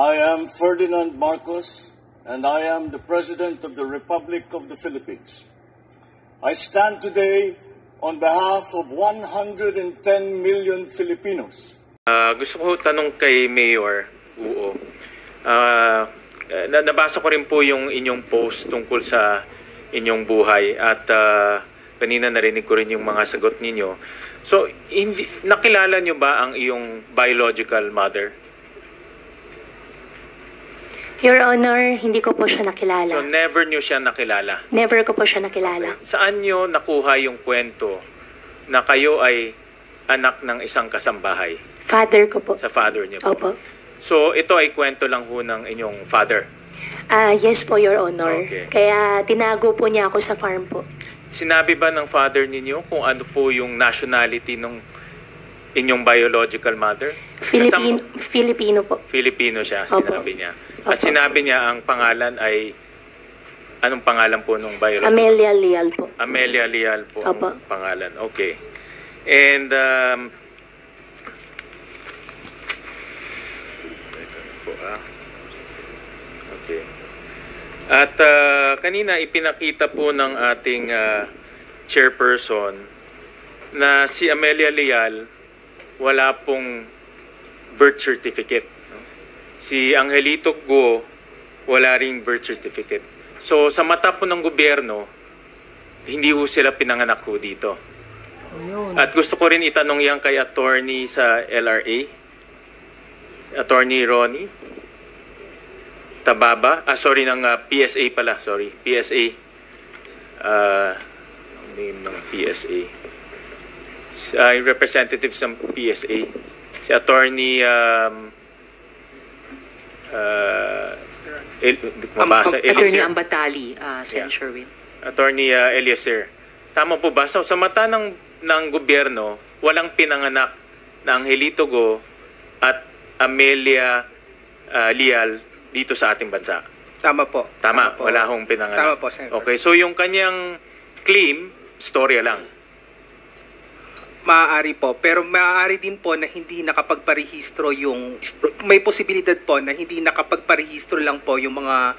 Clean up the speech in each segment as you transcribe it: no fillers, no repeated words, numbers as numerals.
I am Ferdinand Marcos, and I am the President of the Republic of the Philippines. I stand today on behalf of 110 million Filipinos. Gusto ko tanong kay Mayor Uo. Nabasa ko rin po yung inyong post tungkol sa inyong buhay at kanina narinig ko rin yung mga sagot ninyo. So, nakilala nyo ba ang iyong biological mother? Your Honor, hindi ko po siya nakilala. So, never nyo siya nakilala? Never ko po siya nakilala. Okay. Saan nyo nakuha yung kwento na kayo ay anak ng isang kasambahay? Father ko po. Sa father niyo po? Opo. So, ito ay kwento lang ho ng inyong father? Yes po, Your Honor. Okay. Kaya tinago po niya ako sa farm po. Sinabi ba ng father ninyo kung ano po yung nationality ng inyong biological mother? Filipino po. Filipino siya, Opo. sinabi niya. Opo. At sinabi niya ang pangalan ay, anong pangalan po nung biological? Amelia Leal po. Amelia Leal po Opo. ang pangalan. Okay. And, okay. At kanina ipinakita po ng ating chairperson na si Amelia Leal wala pong birth certificate. Si Angelito Go wala ring birth certificate. So sa mata po ng gobyerno, hindi ho sila pinanganak ho dito. At gusto ko rin itanong yan kay attorney sa LRA, Attorney Ronnie Tababa, sorry, ng PSA pala, sorry, PSA. Ang name ng PSA. Yung representative sa PSA. Si Attorney Attorney Ambatali, Sen. Sherwin. Attorney Eliezer. Tama po ba? So, sa mata ng gobyerno, walang pinanganak na Angelito Go at Amelia Leal dito sa ating bansa. Tama po. Tama po. Wala hong pinanganak. Tama po, Senator. Okay, so yung kanyang claim, storya lang. Maaari po. Pero maaari din po na hindi nakapagparehistro yung... May posibilidad po na hindi nakapagparehistro lang po yung mga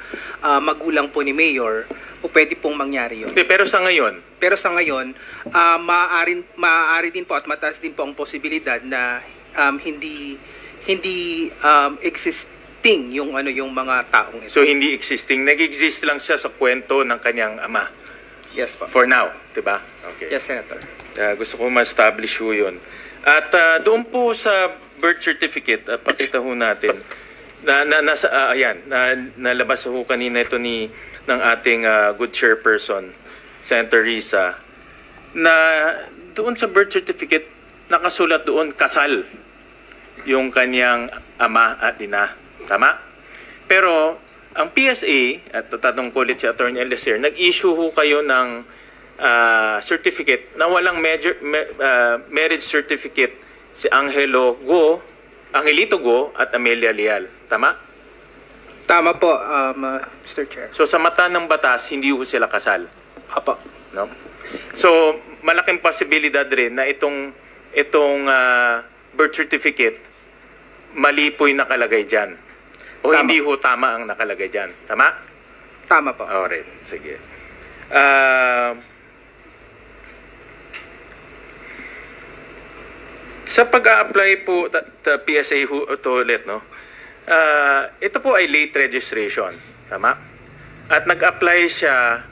magulang po ni Mayor o pwede pong mangyari yun. Okay, pero sa ngayon? Pero sa ngayon, maaari din po at mataas din po ang posibilidad na hindi existing yung mga taong ito. So hindi existing, nag-exist lang siya sa kwento ng kanyang ama. Yes po. For now, 'di ba? Okay. Yes, Senator. Gusto ko ma-establish ho 'yun. At doon po sa birth certificate, pakita ho natin nalabas ho kanina ito ng ating good chairperson, Senator Risa, na doon sa birth certificate nakasulat doon kasal yung kanyang ama at ina. Tama? Pero ang PSA, at tatanong ko ulit si Atty. Eliezer, nag-issue ho kayo ng certificate na walang marriage certificate si Angelito Go at Amelia Leal. Tama? Tama po, Mr. Chair. So sa mata ng batas, hindi ho sila kasal. Apo. No? So malaking posibilidad rin na itong birth certificate mali po yung nakalagay dyan. O Tama. hindi ho tama ang nakalagay dyan. Tama? Tama po. Alright, sige. Sa pag-a-apply po sa PSA ito ulit, no? Ito po ay late registration. Tama? At nag-apply siya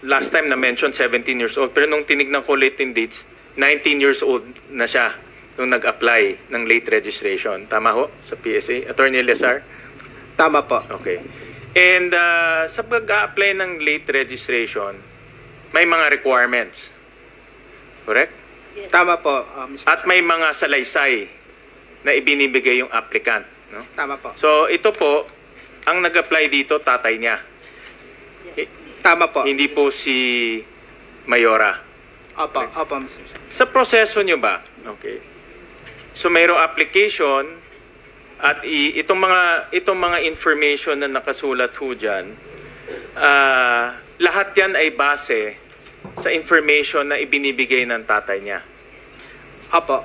last time na mention 17 years old. Pero nung tinignan ko late in dates, 19 years old na siya nung nag-apply ng late registration. Tama ho sa PSA? Attorney Eliezer? Tama po. Okay. And sa pag-a-apply ng late registration, may mga requirements. Correct? Yes. Tama po, Mr. At may mga salaysay na ibinibigay yung applicant. No? Tama po. So ito po, ang nag-apply dito, tatay niya. Tama po. Hindi po si Mayora. Opo, opo, Mr. Chair. Sa proseso nyo ba? Okay. So mayroong application at itong mga information na nakasulat ho dyan, lahat yan ay base sa information na ibinibigay ng tatay niya. Opo,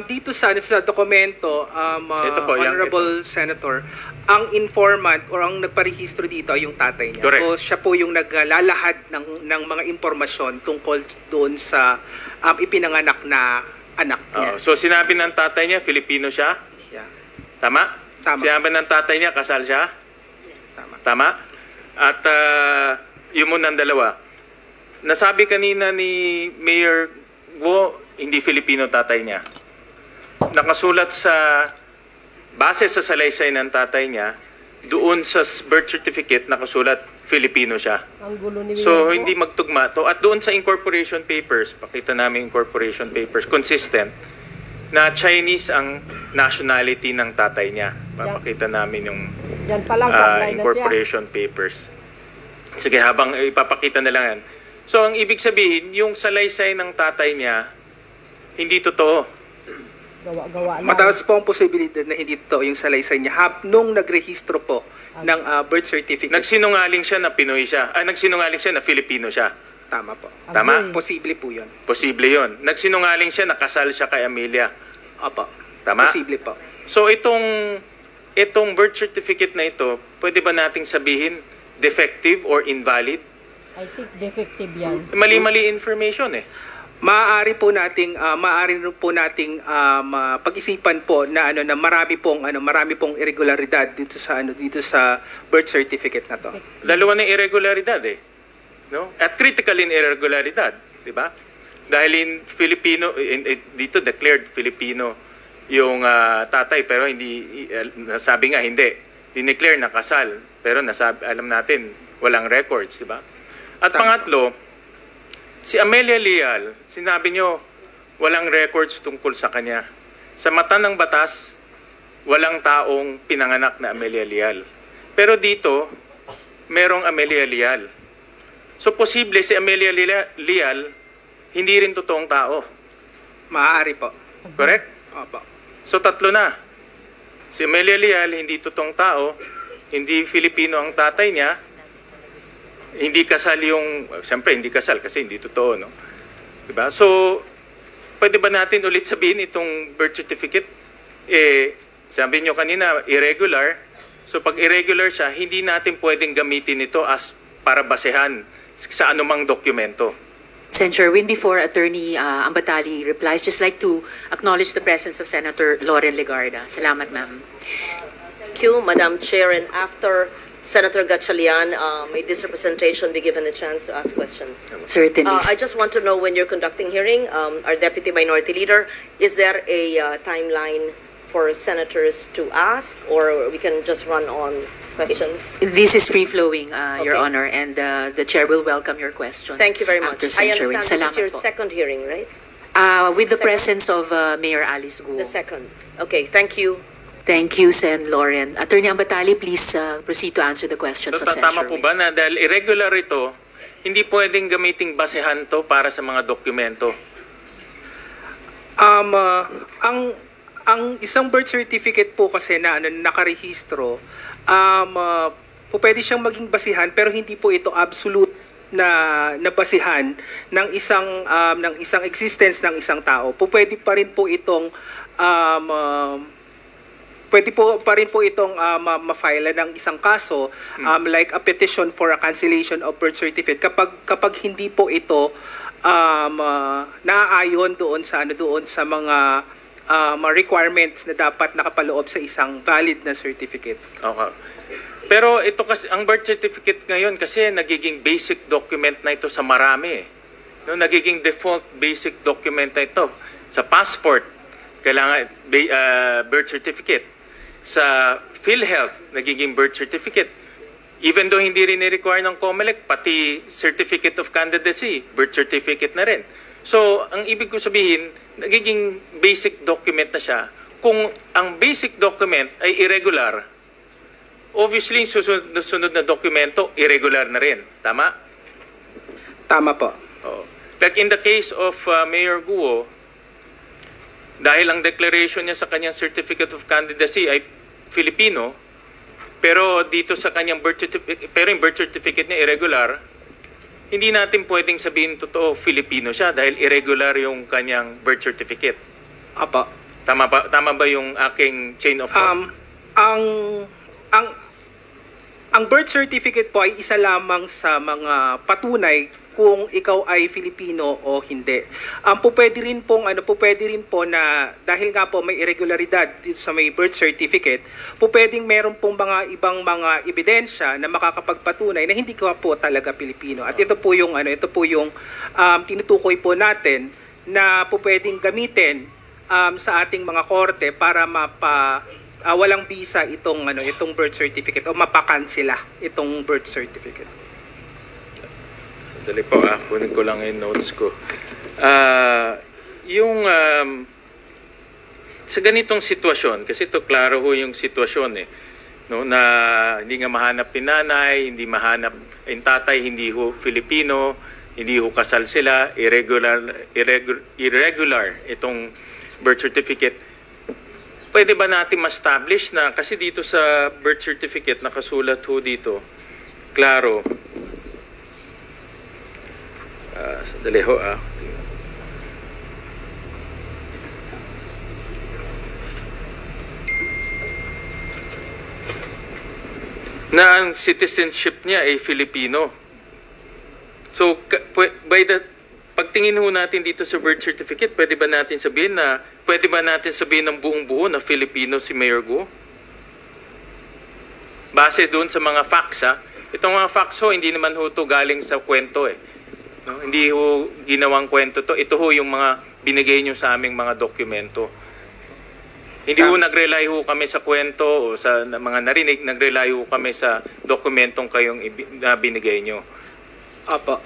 Dito sa dokumento, Ito po, Honorable Senator, ang informant or ang nagparehistro dito ay yung tatay niya. Correct. So siya po yung naglalahad ng mga impormasyon tungkol doon sa ipinanganak na anak niya. So sinabi ng tatay niya, Filipino siya? Yeah. Tama? Tama. Sinabi ng tatay niya, kasal siya? Tama. Tama? At yun muna ang dalawa. Nasabi kanina ni Mayor Guo, hindi Filipino tatay niya. Nakasulat sa, base sa salaysay ng tatay niya, doon sa birth certificate nakasulat Filipino siya. Ang gulo ni So, Mayor hindi magtugma to. At doon sa incorporation papers, pakita namin incorporation papers, consistent na Chinese ang nationality ng tatay niya. Papakita namin yung Diyan pa lang sablay na siya. incorporation papers. Sige, habang ipapakita na lang yan. So, ang ibig sabihin, yung salaysay ng tatay niya, hindi totoo. Gawa-gawa lang. Mataas po ang posibilidad na hindi ito yung salaysay niya nung nagrehistro po ng birth certificate. Nagsinungaling siya na Pinoy siya. Nagsinungaling siya na Filipino siya. Tama po. Tama? Agoy. Posible po yun. Posible yon. Nagsinungaling siya na kasal siya kay Amelia. Opo. Tama? Posible po. So, itong birth certificate na ito, pwede ba nating sabihin defective or invalid? I think defective yan. Mali-mali information eh. Maaari po nating pag-isipan po na na marami pong irregularidad dito sa birth certificate na to. Dalawa na irregularidad eh. No? At critical in irregularidad, di ba? Dahil in Filipino, dito declared Filipino yung tatay, pero hindi, nasabi nga hindi. Dineclare na kasal, pero alam natin, walang records, di ba? At pangatlo, si Amelia Leal, sinabi nyo, walang records tungkol sa kanya. Sa mata ng batas, walang taong pinanganak na Amelia Leal. Pero dito, merong Amelia Leal. So, posible si Amelia Leal, hindi rin totoong tao. Maaari po. Correct? Opo. So, tatlo na. Si Amelia Leal, hindi totoong tao, hindi Filipino ang tatay niya, hindi kasal siyempre hindi kasal kasi hindi totoo, no? Diba? So, pwede ba natin ulit sabihin itong birth certificate? Sabi nyo kanina, irregular. So, pag irregular siya, hindi natin pwedeng gamitin ito as para basehan sa anumang dokumento. Sen. Sherwin, before Attorney Ambatali replies, just like to acknowledge the presence of Senator Loren Legarda. Salamat, ma'am. Thank you, Madam Chair. And after Senator Gatchalian, may this representation be given a chance to ask questions? Certainly. I just want to know, when you're conducting hearing, our Deputy Minority Leader, is there a timeline for senators to ask, or we can just run on questions? This is free-flowing, Your Okay. Honor, and the Chair will welcome your questions. Thank you very much. After I Sen. Sherwin. understand this is your Salamat po. second hearing, right? With the Second. presence of Mayor Alice Guo. The second. Okay, thank you. Thank you, Sen. Loren. Attorney Ambatali, please proceed to answer the questions of Sen. Tama po Sherwin. ba na dahil irregular ito, hindi pwedeng gamiting basehan to para sa mga dokumento? Ang isang birth certificate po kasi na nakarehistro, pwede siyang maging basihan, pero hindi po ito absolute na basihan ng isang existence ng isang tao. Pwede pa rin po itong ma-file ng isang kaso, like a petition for a cancellation of birth certificate kapag hindi po ito naaayon doon sa mga requirements na dapat nakapaloob sa isang valid na certificate. Okay. Pero ito kasi, ang birth certificate ngayon kasi nagiging basic document na ito sa marami. No, nagiging default basic document na ito. Sa passport, kailangan birth certificate. Sa PhilHealth, nagiging birth certificate. Even though hindi rin i-require ng COMELEC, pati certificate of candidacy, birth certificate na rin. So, ang ibig ko sabihin, nagiging basic document na siya. Kung ang basic document ay irregular, obviously, susunod na dokumento, irregular na rin. Tama? Tama po. Oh. Like in the case of Mayor Guo, dahil ang declaration niya sa kanyang certificate of candidacy ay Filipino, pero dito sa kanyang yung birth certificate niya irregular, hindi natin pwedeng sabihin totoo Filipino siya dahil irregular yung kanyang birth certificate. Apa. Tama ba yung aking chain of thought? Ang birth certificate po ay isa lamang sa mga patunay kung ikaw ay Filipino o hindi. Pwede rin po na dahil nga po may irregularidad dito sa may birth certificate, pwedeng meron pong mga ibang mga ebidensya na makakapagpatunay na hindi ka po talaga Pilipino. At ito po yung tinutukoy po natin na pwedeng gamitin sa ating mga korte para walang visa itong birth certificate o mapakansela itong birth certificate. Sandali po, kunin ko lang yung notes ko. Sa ganitong sitwasyon, kasi ito klaro ho yung sitwasyon no, na hindi nga mahanap ni nanay, hindi mahanap yung tatay, hindi ho Filipino, hindi ho kasal sila, irregular itong birth certificate. Pwede ba natin ma-establish na, kasi dito sa birth certificate, nakasulat ho dito, klaro, sandali ho na ang citizenship niya ay Filipino. So, pagtingin ho natin dito sa birth certificate, pwede ba natin sabihin ng buong buo na Filipino si Mayor Guo? Base doon sa mga facts, Itong mga facts ho, hindi naman ho to galing sa kwento No? Hindi ho ginawang kwento to. Ito ho yung mga binigay nyo sa aming mga dokumento. Hindi ho nag-rely ho kami sa kwento o sa mga narinig, nag-rely ho kami sa dokumentong kayong binigay nyo. Apo.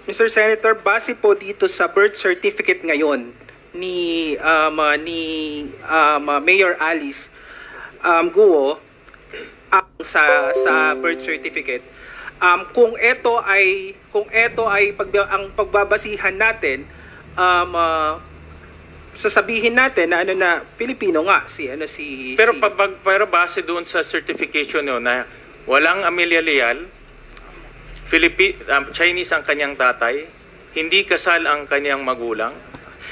Mr. Senator, base po dito sa birth certificate ngayon ni Mayor Alice Guo sa birth certificate, kung ito ay ang pagbabasihan natin, sasabihin natin na Pilipino nga pero base doon sa certification nyo na walang Amelia Leal, Chinese ang kanyang tatay, hindi kasal ang kanyang magulang,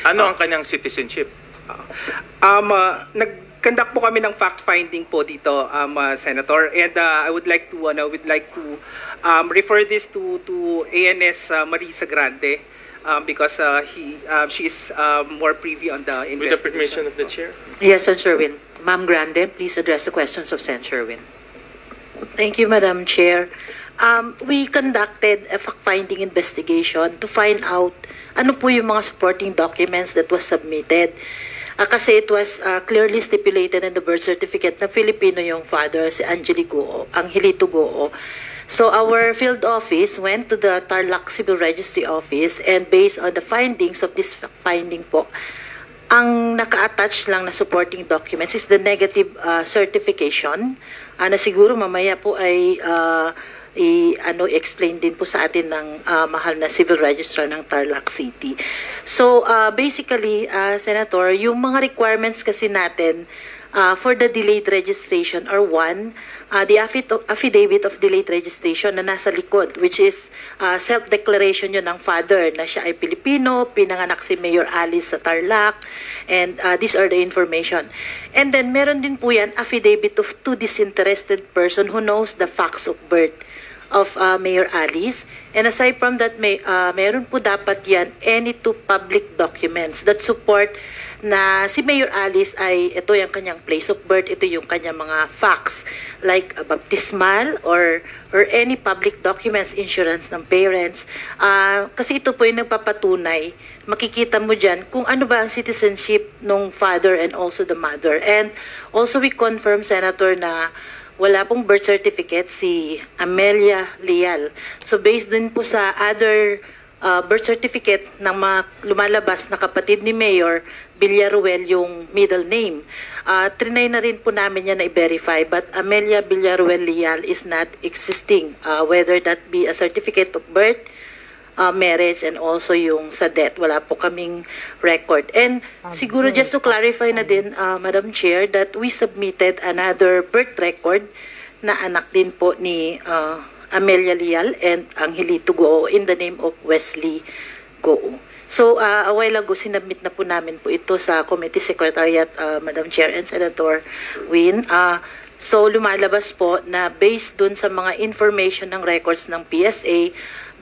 ano ang kanyang citizenship? Nag-conduct po kami ng fact-finding po dito, Senator, and I would like to refer this to ANS Marisa Grande because she is more privy on the investigation. With the permission of the chair? Yes, Sen. Sherwin. Ma'am Grande, please address the questions of Sen. Sherwin. Thank you, Madam Chair. We conducted a fact-finding investigation to find out ano po yung mga supporting documents that was submitted. Kasi it was clearly stipulated in the birth certificate na Filipino yung father, si Angelito Guo. So our field office went to the Tarlac Civil Registry Office, and based on the findings of this finding po, ang naka-attach lang na supporting documents is the negative certification na siguro mamaya po ay explain din po sa atin ng mahal na civil registrar ng Tarlac City. So basically, Senator, yung mga requirements kasi natin for the delayed registration are one, the affidavit of delayed registration na nasa likod, which is self-declaration yun ng father na siya ay Pilipino, pinanganak si Mayor Alice sa Tarlac, and these are the information. And then meron din po yan affidavit of two disinterested person who knows the facts of birth of Mayor Alice. And aside from that, meron po dapat yan any two public documents that support na si Mayor Alice ay ito yung kanyang place of birth, ito yung kanyang mga facts like baptismal or any public documents, insurance ng parents. Kasi ito po yung nagpapatunay, makikita mo dyan kung ano ba ang citizenship ng father and also the mother. And also we confirm, Senator, na wala pong birth certificate si Amelia Leal. So based din po sa other birth certificate ng mga lumalabas na kapatid ni Mayor Villaruel yung middle name. Trinay na rin po namin yan na i-verify, but Amelia Villaruel Leal is not existing, whether that be a certificate of birth, marriage, and also yung sa death. Wala po kaming record. And siguro just to clarify na din, Madam Chair, that we submitted another birth record na anak din po ni Amelia Leal and Angelito Guo in the name of Wesley Guo. So, a while ago, sinabmit na po namin po ito sa Committee Secretariat, Madam Chair and Senator Win. So, lumalabas po na based dun sa mga information ng records ng PSA,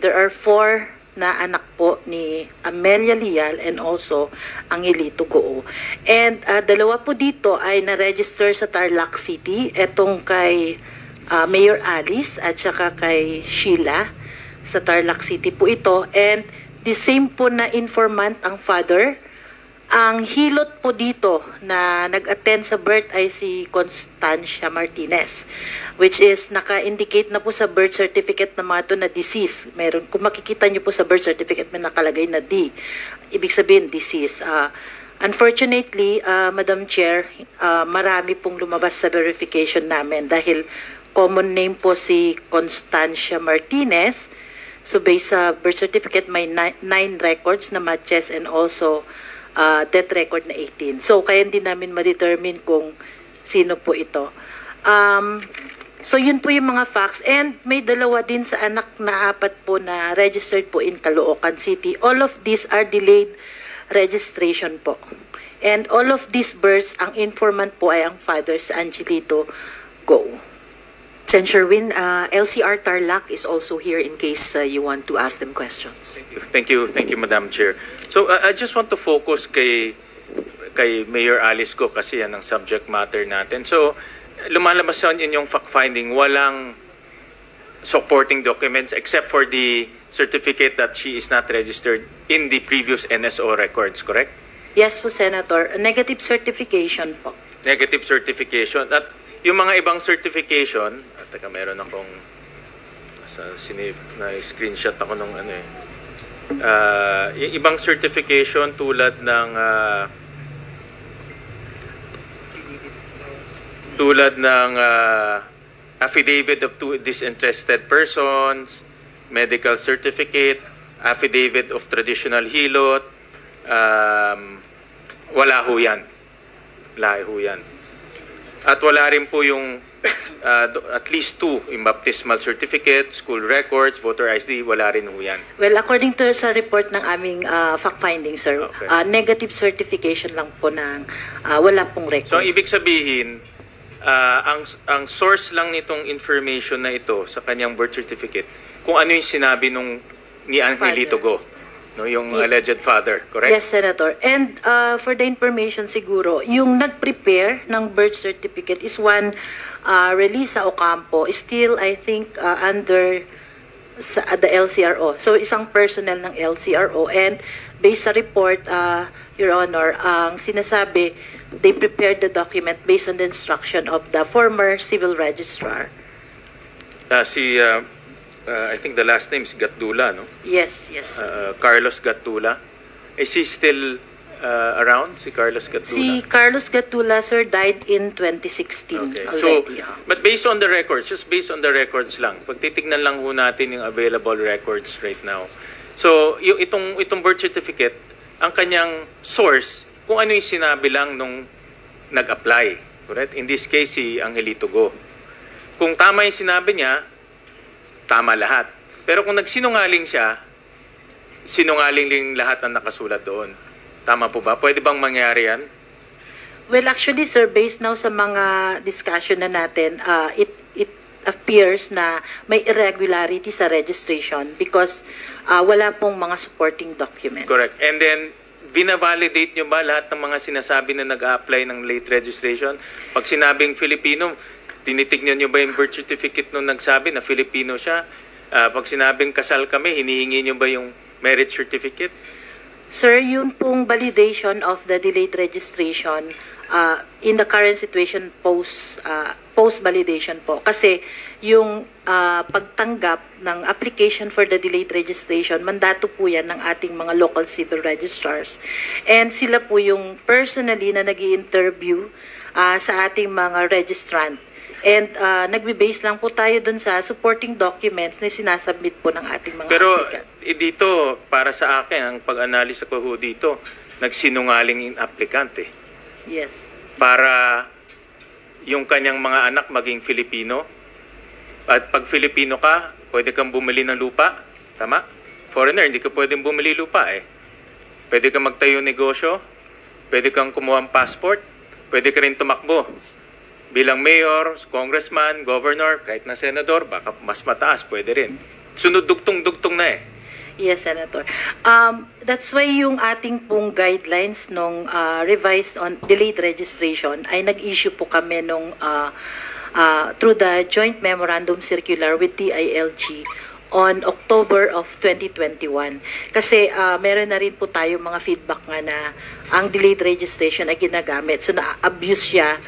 there are 4 na anak po ni Amelia Lial and also Angelito Goo. And 2 po dito ay na-register sa Tarlac City, etong kay Mayor Alice at saka kay Sheila sa Tarlac City po ito. And the same po na informant ang father. Ang hilot po dito na nag-attend sa birth ay si Constancia Martinez, which is naka-indicate na po sa birth certificate na mga ito na disease. Meron, kung makikita nyo po sa birth certificate may nakalagay na D. Ibig sabihin disease. Unfortunately, Madam Chair, marami pong lumabas sa verification namin dahil common name po si Constancia Martinez. So based sa birth certificate, may 9 records na matches and also death record na 18. So kaya hindi namin ma-determine kung sino po ito. So yun po yung mga facts. And may 2 din sa anak na 4 po na registered po in Caloocan City. All of these are delayed registration po. And all of these births, ang informant po ay ang father sa Angelito Goo. Senator Win, LCR Tarlac is also here in case you want to ask them questions. Thank you, Madam Chair. So I just want to focus kay Mayor Alice Goo kasi yan ang subject matter natin. So lumalabas yan inyong fact-finding, walang supporting documents except for the certificate that she is not registered in the previous NSO records, correct? Yes po, Senator. A negative certification po. Negative certification. At yung mga ibang certification, teka, meron akong na-screenshot ako nung ano eh. Yung ibang certification tulad ng affidavit of 2 disinterested persons, medical certificate, affidavit of traditional hilot, wala ho yan. Wala ho yan. At wala rin po yung at least 2, yung baptismal certificate, school records, voter ID, wala rin ho yan. Well, according to sa report ng aming fact-finding, sir, Okay. Negative certification lang po ng wala pong record. So, ang ibig sabihin, ang source lang nitong information na ito sa kanyang birth certificate, kung ano yung sinabi ni Angelito Goo, no, yung alleged father, correct? Yes, Senator. And for the information siguro, yung nag-prepare ng birth certificate is one Relisa Ocampo, still I think under the LCRO. So isang personnel ng LCRO, and based sa report, Your Honor, ang sinasabi, they prepared the document based on the instruction of the former civil registrar. I think the last name is Gatdula, no? Yes. Carlos Gatdula. Is he still around, si Carlos Gatdula? Si Carlos Gatdula, sir, died in 2016 Okay. already. So, but based on the records, just based on the records lang, pagtitignan lang ho natin yung available records right now. So, itong birth certificate, ang kanyang source, kung ano yung sinabi lang nung nag-apply. Correct? In this case, si Angelito Goo. Kung tama yung sinabi niya, tama lahat. Pero kung nagsinungaling siya, sinungaling lang lahat ang nakasulat doon. Tama po ba? Pwede bang mangyari yan? Well, actually, sir, based now sa mga discussion na natin, it appears na may irregularity sa registration because wala pong mga supporting documents. Correct. And then, binavalidate nyo ba lahat ng mga sinasabi na nag-a-apply ng late registration? Pag sinabing Filipino, tinitignan nyo ba yung birth certificate nung nagsabi na Filipino siya? Pag sinabing kasal kami, hinihingi nyo ba yung marriage certificate? Sir, yun pong validation of the delayed registration in the current situation post-validation po. Kasi yung pagtanggap ng application for the delayed registration, mandato po yan ng ating mga local civil registrars. And sila po yung personally na nag-i-interview sa ating mga registrant. And nagbe-base lang po tayo dun sa supporting documents na sinasubmit po ng ating mga applicant. Pero dito, para sa akin, ang pag-analyse ko ho dito, nagsinungaling yung applicant eh. Yes. Para yung kanyang mga anak maging Filipino. At pag Filipino ka, pwede kang bumili ng lupa. Tama? Foreigner, hindi ka pwedeng bumili lupa eh. Pwede kang magtayo negosyo, pwede kang kumuha ng passport, pwede ka rin tumakbo. Bilang mayor, congressman, governor, kahit na senador, baka mas mataas, pwede rin. Sunod dugtong-dugtong na eh. Yes, Senator. That's why yung ating pong guidelines nung revised on delayed registration ay nag-issue po kami nung through the joint memorandum circular with DILG on October of 2021. Kasi meron na rin po tayo mga feedback nga na ang delayed registration ay ginagamit. So na-abuse siya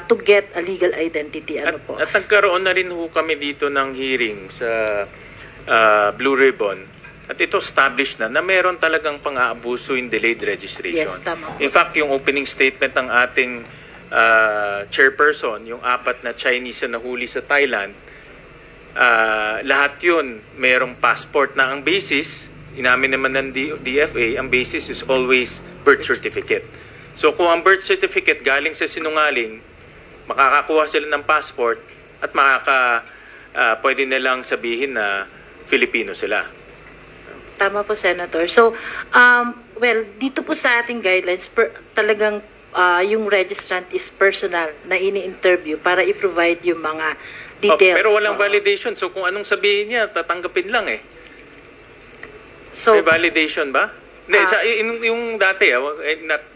to get a legal identity. Ano po? At nagkaroon na rin ho kami dito ng hearing sa Blue Ribbon. At ito established na meron talagang pang-aabuso in delayed registration. Yes, tama po. In fact, yung opening statement ng ating chairperson, yung 4 na Chinese na nahuli sa Thailand, lahat yun mayroong passport na ang basis, inamin naman ng DFA, ang basis is always birth certificate. So kung ang birth certificate galing sa sinungaling, makakakuha sila ng passport at pwede nilang sabihin na Filipino sila. Tama po, Senator. So, well, dito po sa ating guidelines, talagang yung registrant is personal na ini-interview para i-provide yung mga details. Pero walang validation. So kung anong sabihin niya, tatanggapin lang eh. So, may validation ba? Yung dati,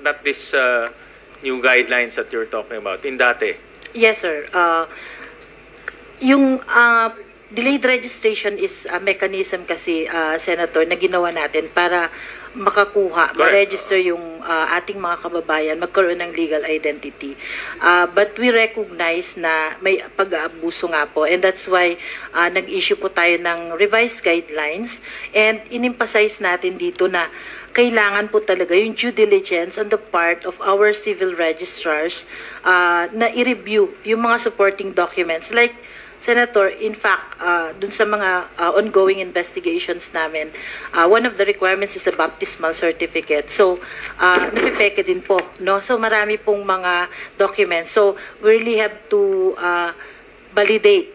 not this new guidelines that you're talking about. In dati. yes, sir. Yung delayed registration is a mechanism kasi, Senator, na ginawa natin para makakuha, ma-register yung ating mga kababayan, magkaroon ng legal identity. But we recognize na may pag-aabuso nga po, and that's why nag-issue po tayo ng revised guidelines, and in-emphasize natin dito na kailangan po talaga yung due diligence on the part of our civil registrars na i-review yung mga supporting documents. Like, Senator, in fact, dun sa mga ongoing investigations namin, one of the requirements is a baptismal certificate. So, napipeke din po, no? So, marami pong mga documents. So, we really have to validate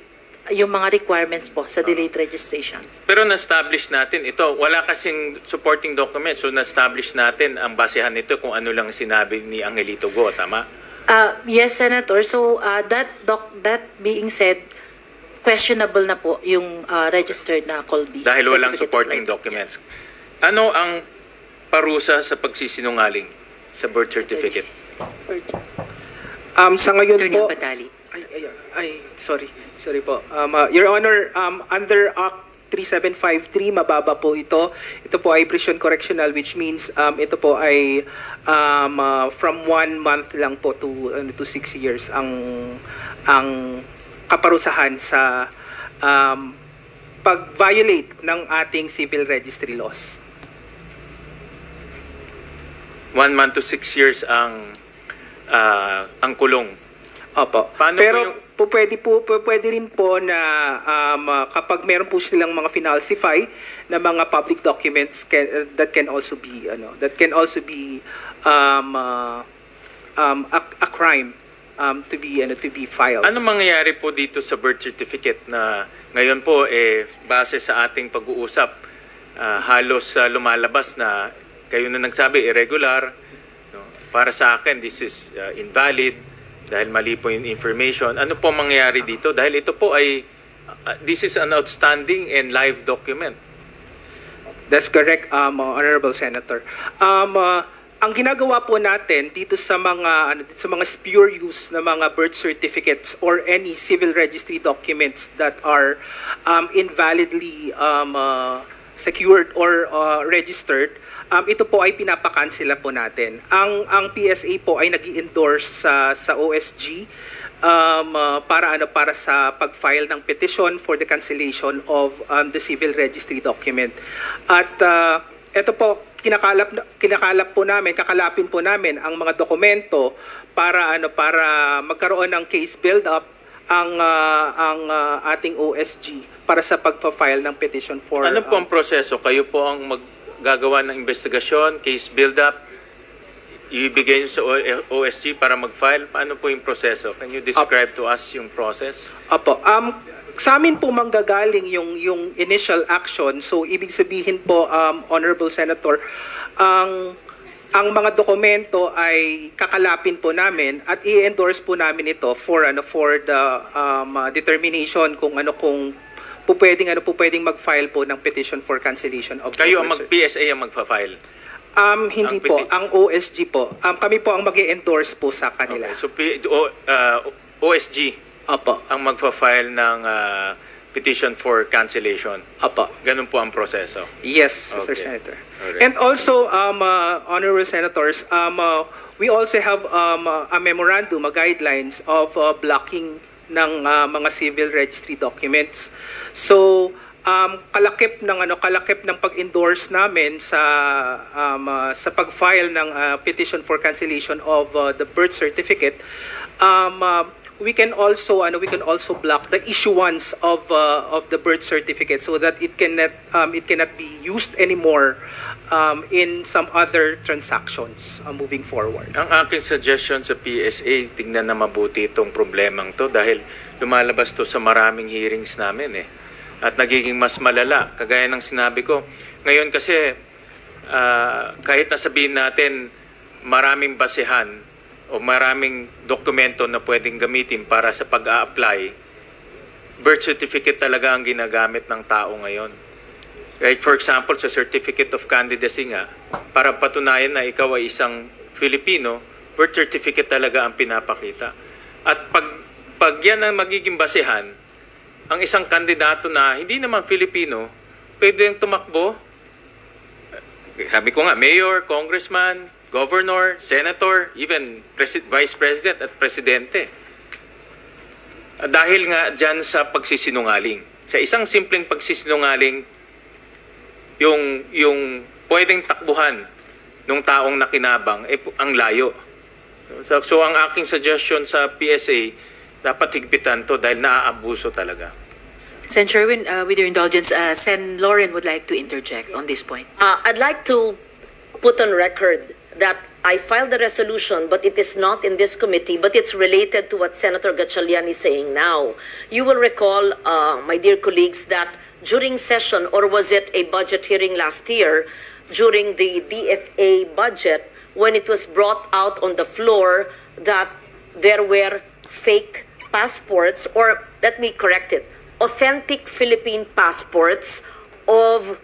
yung mga requirements po sa delayed registration. Pero na-establish natin ito, wala kasing supporting documents, so na-establish natin ang basehan nito kung ano lang sinabi ni Angelito Go, tama? Yes, Senator. So, that being said, questionable na po yung registered na Colby. Dahil walang supporting documents. Ano ang parusa sa pagsisinungaling sa birth certificate? Sa ngayon Attorney po, Ambatali. sorry po. Your Honor, under Act 3753, mababa po ito. Ito po ay prison correctional, which means ito po ay from 1 month lang po to 6 years ang kaparusahan sa pag-violate ng ating civil registry laws. 1 month to 6 years ang kulong. Opo. Paano pero pwede rin po na kapag meron po silang mga finalsify na mga public documents that can also be a crime to be filed. Ano mangyayari po dito sa birth certificate na ngayon po base sa ating pag-uusap halos lumalabas na kayo na nagsabi irregular, no? Para sa akin this is invalid dahil mali po yung information. Ano po mangyayari dito dahil ito po ay this is an outstanding and live document. That's correct, Honorable Senator. Ang ginagawa po natin dito sa mga spure use na mga birth certificates or any civil registry documents that are invalidly secured or registered, ito po ay pinapakansela po natin. Ang PSA po ay nag-i-endorse sa OSG para sa pag-file ng petition for the cancellation of the civil registry document. At ito po, kakalapin po namin ang mga dokumento para magkaroon ng case build up ang ating OSG para sa pagpa-file ng petition for Ano po ang proseso? Kayo po ang maggagawa ng investigasyon, case build up, ibigay nyo sa OSG para mag-file? Paano po yung proseso? Can you describe to us yung process? Opo. Sa amin po manggagaling yung initial action. So, ibig sabihin po, Honorable Senator, ang mga dokumento ay kakalapin po namin at i-endorse po namin ito for the determination kung pwedeng mag-file po ng petition for cancellation of Kayo ang PSA ang magfa-file. Hindi po, ang OSG po. Kami po ang mag-endorse po sa kanila. Okay, so OSG Opo. ang magfa-file ng petition for cancellation. Opo. Ganun po ang proseso. Yes, Mr. Okay. Senator. Alright. And also, honorable senators, we also have a memorandum, guidelines of blocking ng mga civil registry documents. So, kalakip ng pag-endorse namin sa pag-file ng petition for cancellation of the birth certificate. We can also block the issuance of the birth certificate so that it cannot be used anymore in some other transactions moving forward. Ang aking suggestion sa PSA, tingnan na mabuti itong problemang to dahil lumalabas to sa maraming hearings namin at nagiging mas malala. Kagaya ng sinabi ko, ngayon kasi kahit nasabihin natin maraming basehan o maraming dokumento na pwedeng gamitin para sa pag-a-apply, birth certificate talaga ang ginagamit ng tao ngayon. Like for example, sa certificate of candidacy nga, para patunayan na ikaw ay isang Filipino, birth certificate talaga ang pinapakita. At pag yan ang magiging basehan, ang isang kandidato na hindi naman Filipino, pwede yung tumakbo. Sabi ko nga, mayor, congressman, governor, senator, even vice president at presidente. Dahil nga dyan sa pagsisinungaling. Sa isang simpleng pagsisinungaling, yung pwedeng takbuhan ng taong nakinabang, ang layo. So ang aking suggestion sa PSA, dapat higpitan to dahil naaabuso talaga. Sen. Sherwin, with your indulgence, Sen. Lauren would like to interject on this point. I'd like to put on record that I filed the resolution, but it is not in this committee, but it's related to what Senator Gatchalian is saying now. You will recall, my dear colleagues, that during session, or was it a budget hearing last year, during the DFA budget, when it was brought out on the floor that there were fake passports, or let me correct it, authentic Philippine passports of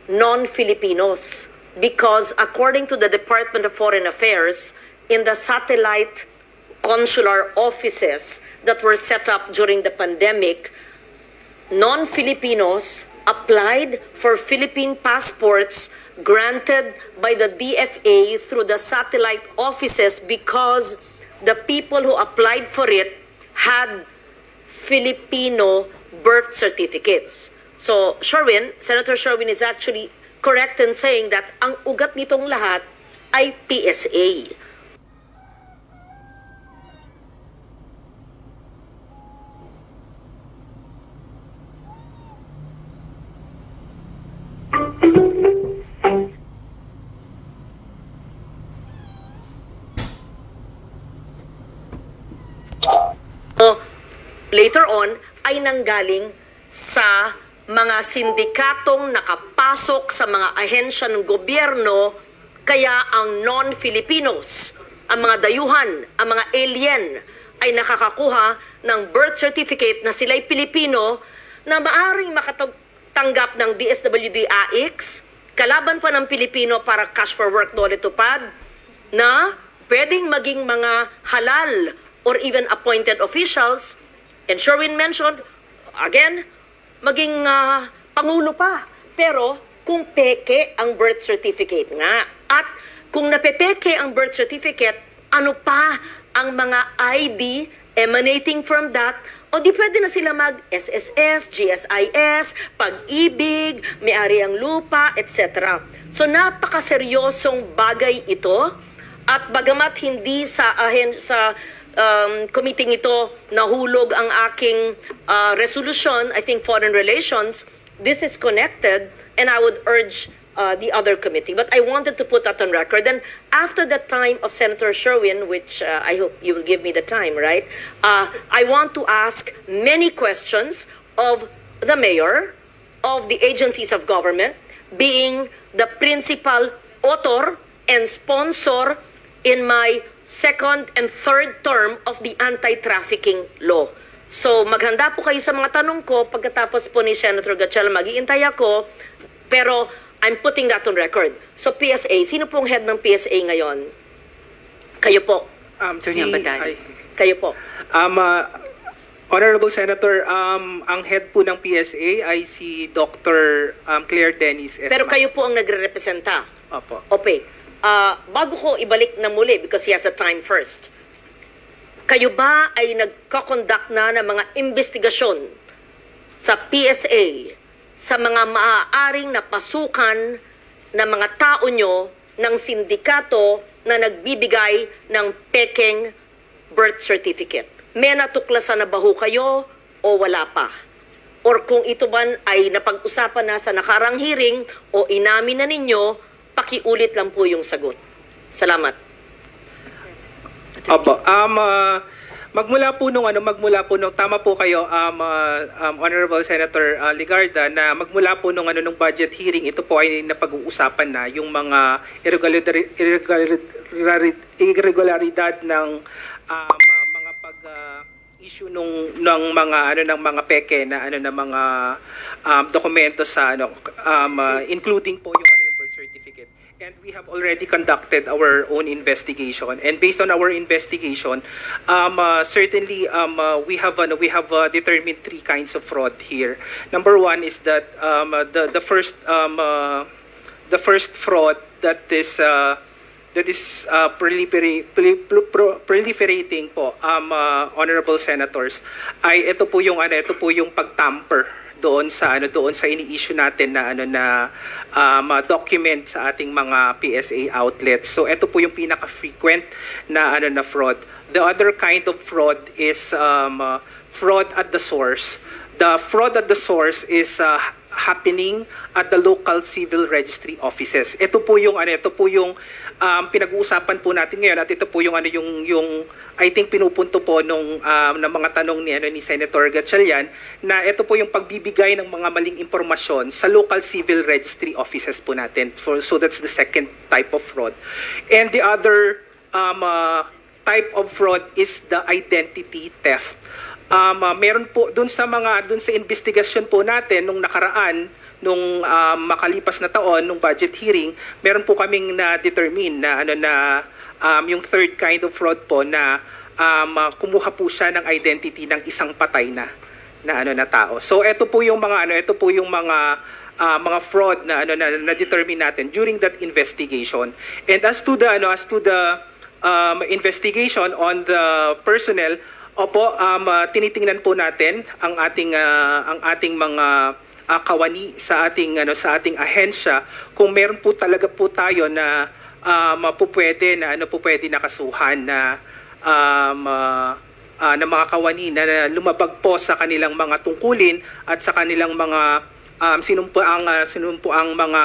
non-Filipinos. Because according to the Department of Foreign Affairs, in the satellite consular offices that were set up during the pandemic, non-Filipinos applied for Philippine passports granted by the DFA through the satellite offices because the people who applied for it had Filipino birth certificates. So, Senator Sherwin is actually correct in saying that ang ugat nitong lahat ay PSA. Later on, ay nanggaling sa mga sindikatong nakapasok sa mga ahensya ng gobyerno, kaya ang non-Filipinos, ang mga dayuhan, ang mga alien, ay nakakakuha ng birth certificate na sila'y Pilipino na maaring makatanggap ng DSWD AX, kalaban pa ng Pilipino para cash for work dole tupad, na pwedeng maging mga halal or even appointed officials. And Sherwin mentioned, again, maging pangulo pa. Pero kung peke ang birth certificate nga, at kung napepeke ang birth certificate, ano pa ang mga ID emanating from that, o di pwede na sila mag-SSS, GSIS, pag-ibig, may-ari ang lupa, etc. So napakaseryosong bagay ito, at bagamat hindi sa committee ito nahulog ang aking resolution, I think foreign relations, this is connected, and I would urge the other committee. But I wanted to put that on record. And after the time of Senator Sherwin, which I hope you will give me the time, right? I want to ask many questions of the mayor, of the agencies of government, being the principal author and sponsor in my second and third term of the anti-trafficking law. So maghanda po kayo sa mga tanong ko pagkatapos po ni Senator Gatchalian. Mag-iintay ako, pero I'm putting that on record. So PSA, sino pong head ng PSA ngayon? Kayo po. Attorney Ambatali. Kayo po. Honorable Senator, ang head po ng PSA ay si Dr. Claire Dennis Esma. Pero kayo po ang nagre-representa. Opo. Okay. Bago ko ibalik na muli because he has a time first. Kayo ba ay nagko-conduct na ng mga investigasyon sa PSA sa mga maaaring napasukan ng mga tao nyo ng sindikato na nagbibigay ng pekeng birth certificate? May natuklasan na ba ho kayo o wala pa? Or kung ito man ay napag-usapan na sa nakarang hearing o inamin na ninyo, pakiulit lang po yung sagot. Salamat. Opo. Magmula po nung tama po kayo, Honorable Senator Legarda, na magmula po nung budget hearing, ito po ay napag-uusapan na yung mga irregularidad ng mga pag-issue ng mga peke na mga dokumento sa including po yung birth certificate. And we have already conducted our own investigation. And based on our investigation, certainly we have determined three kinds of fraud here. Number one is that the first fraud that is proliferating po, honorable senators, ay ito po yung pagtamper doon sa ini-issue natin na document sa ating mga PSA outlets. So ito po yung pinaka-frequent na fraud. The other kind of fraud is fraud at the source. The fraud at the source is happening at the local civil registry offices. Ito po yung pinag-uusapan po natin ngayon, at ito po yung I think pinupunto po ng mga tanong ni Senator Gatchalian, na ito po yung pagbibigay ng mga maling impormasyon sa local civil registry offices po natin. So that's the second type of fraud. And the other type of fraud is the identity theft. Meron po dun sa investigasyon po natin nung nakaraan, nung makalipas na taon, nung budget hearing, meron po kaming na-determine na yung third kind of fraud po na kumuha po siya ng identity ng isang patay na tao. So ito po yung mga fraud na determine natin during that investigation. And as to the investigation on the personnel, opo, tinitingnan po natin ang ating mga kawani sa ating ahensya kung meron po talaga po tayo na pwede nakasuhan na mga kawani na lumabag po sa kanilang mga tungkulin at sa kanilang mga sinumpuang mga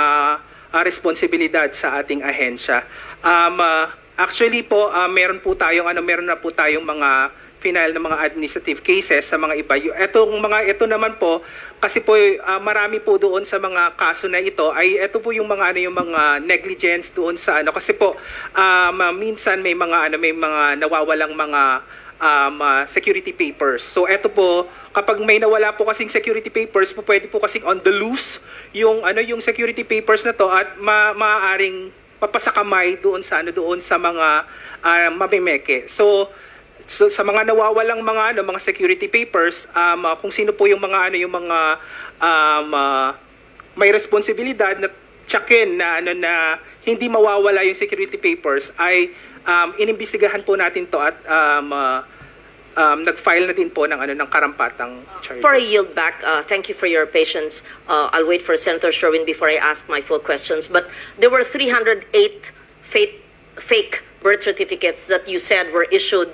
responsibilidad sa ating ahensya. Actually po, meron na po tayong mga final na mga administrative cases sa mga iba. Ito naman po, kasi po marami po doon sa mga kaso na ito, ay ito po yung mga negligence doon sa kasi po minsan may mga nawawalang mga security papers. So ito po, kapag may nawala po kasing security papers, po pwede po kasing on the loose yung security papers na to, at maaaring papasakamay doon sa mga mamimeke. So sa mga nawawalang mga security papers, kung sino po yung mga may responsibilidad na tsakin na hindi mawawala yung security papers, ay inimbestigahan po natin to at nag-file na din po ng karampatang charges. Before I yield back, thank you for your patience. I'll wait for Senator Sherwin before I ask my full questions. But there were 308 fake birth certificates that you said were issued,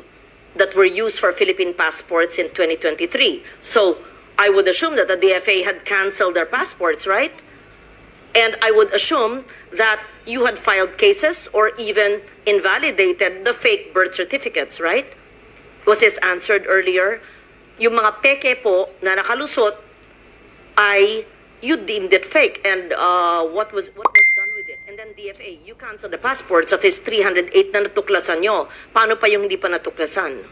that were used for Philippine passports in 2023. So I would assume that the DFA had canceled their passports, right? And I would assume that you had filed cases or even invalidated the fake birth certificates, right? Was this answered earlier? Yung mga peke po na nakalusot ay you deemed it fake, and what was done with it? And then DFA, you cancel the passports of his 308 na natuklasan nyo. Paano pa yung hindi pa natuklasan?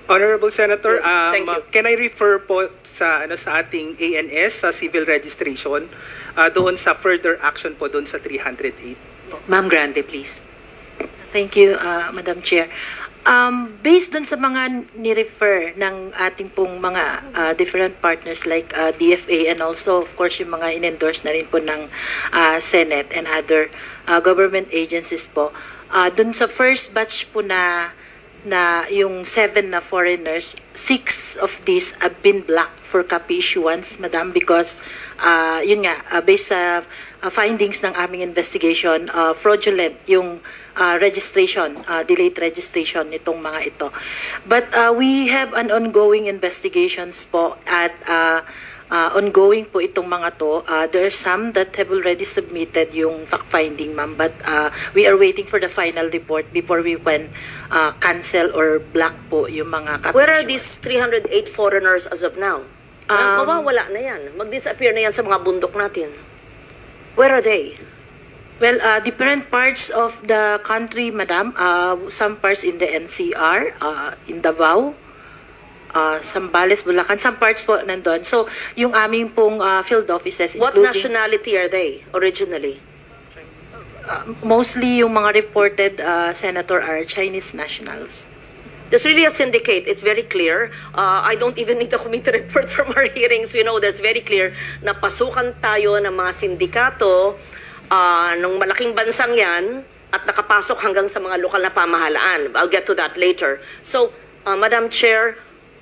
Honorable Senator, Yes, thank you. can I refer po sa sa ating ANS sa civil registration doon sa further action po doon sa 308? Ma'am Grande, please. Thank you, Madam Chair. Based dun sa mga ni-refer ng ating pong mga different partners like DFA and also of course yung mga in-endorse na rin po ng Senate and other government agencies po, dun sa first batch po na yung 7 na foreigners, 6 of these have been blocked for copy issuance, Madam, because yun nga, based sa findings ng aming investigation, fraudulent yung registration, delayed registration nitong mga ito. But we have an ongoing investigations po at ongoing po itong mga to. There are some that have already submitted yung fact-finding, ma'am, but we are waiting for the final report before we can cancel or block po yung mga copy Where are issuance. these 308 foreigners as of now? Mawawala na yan. Mag-disappear na yan sa mga bundok natin. Where are they? Well, different parts of the country, Madam. Some parts in the NCR, in Davao, Zambales, Bulacan, some parts po nandun. So, yung aming pong field offices, What including nationality are they originally? mostly yung mga reported, Senator, are Chinese nationals. There's really a syndicate. It's very clear. I don't even need a committee report from our hearings. We know there's very clear na pasukan tayo ng mga sindikato ng malaking bansang yan at nakapasok hanggang sa mga lokal na pamahalaan. I'll get to that later. So, Madam Chair,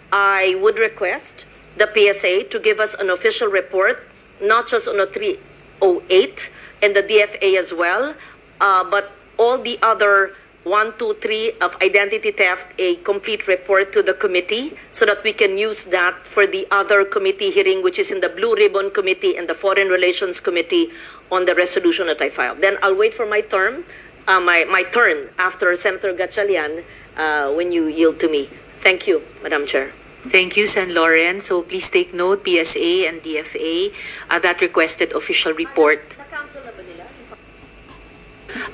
I would request the PSA to give us an official report, not just on the 308 and the DFA as well, but all the other 1, 2, 3 of identity theft, a complete report to the committee so that we can use that for the other committee hearing, which is in the Blue Ribbon Committee and the Foreign Relations Committee on the resolution that I filed. Then I'll wait for my term, my turn after Senator Gatchalian when you yield to me. Thank you, Madam Chair. Thank you, Sen. Lauren. So please take note, PSA and DFA, that requested official report.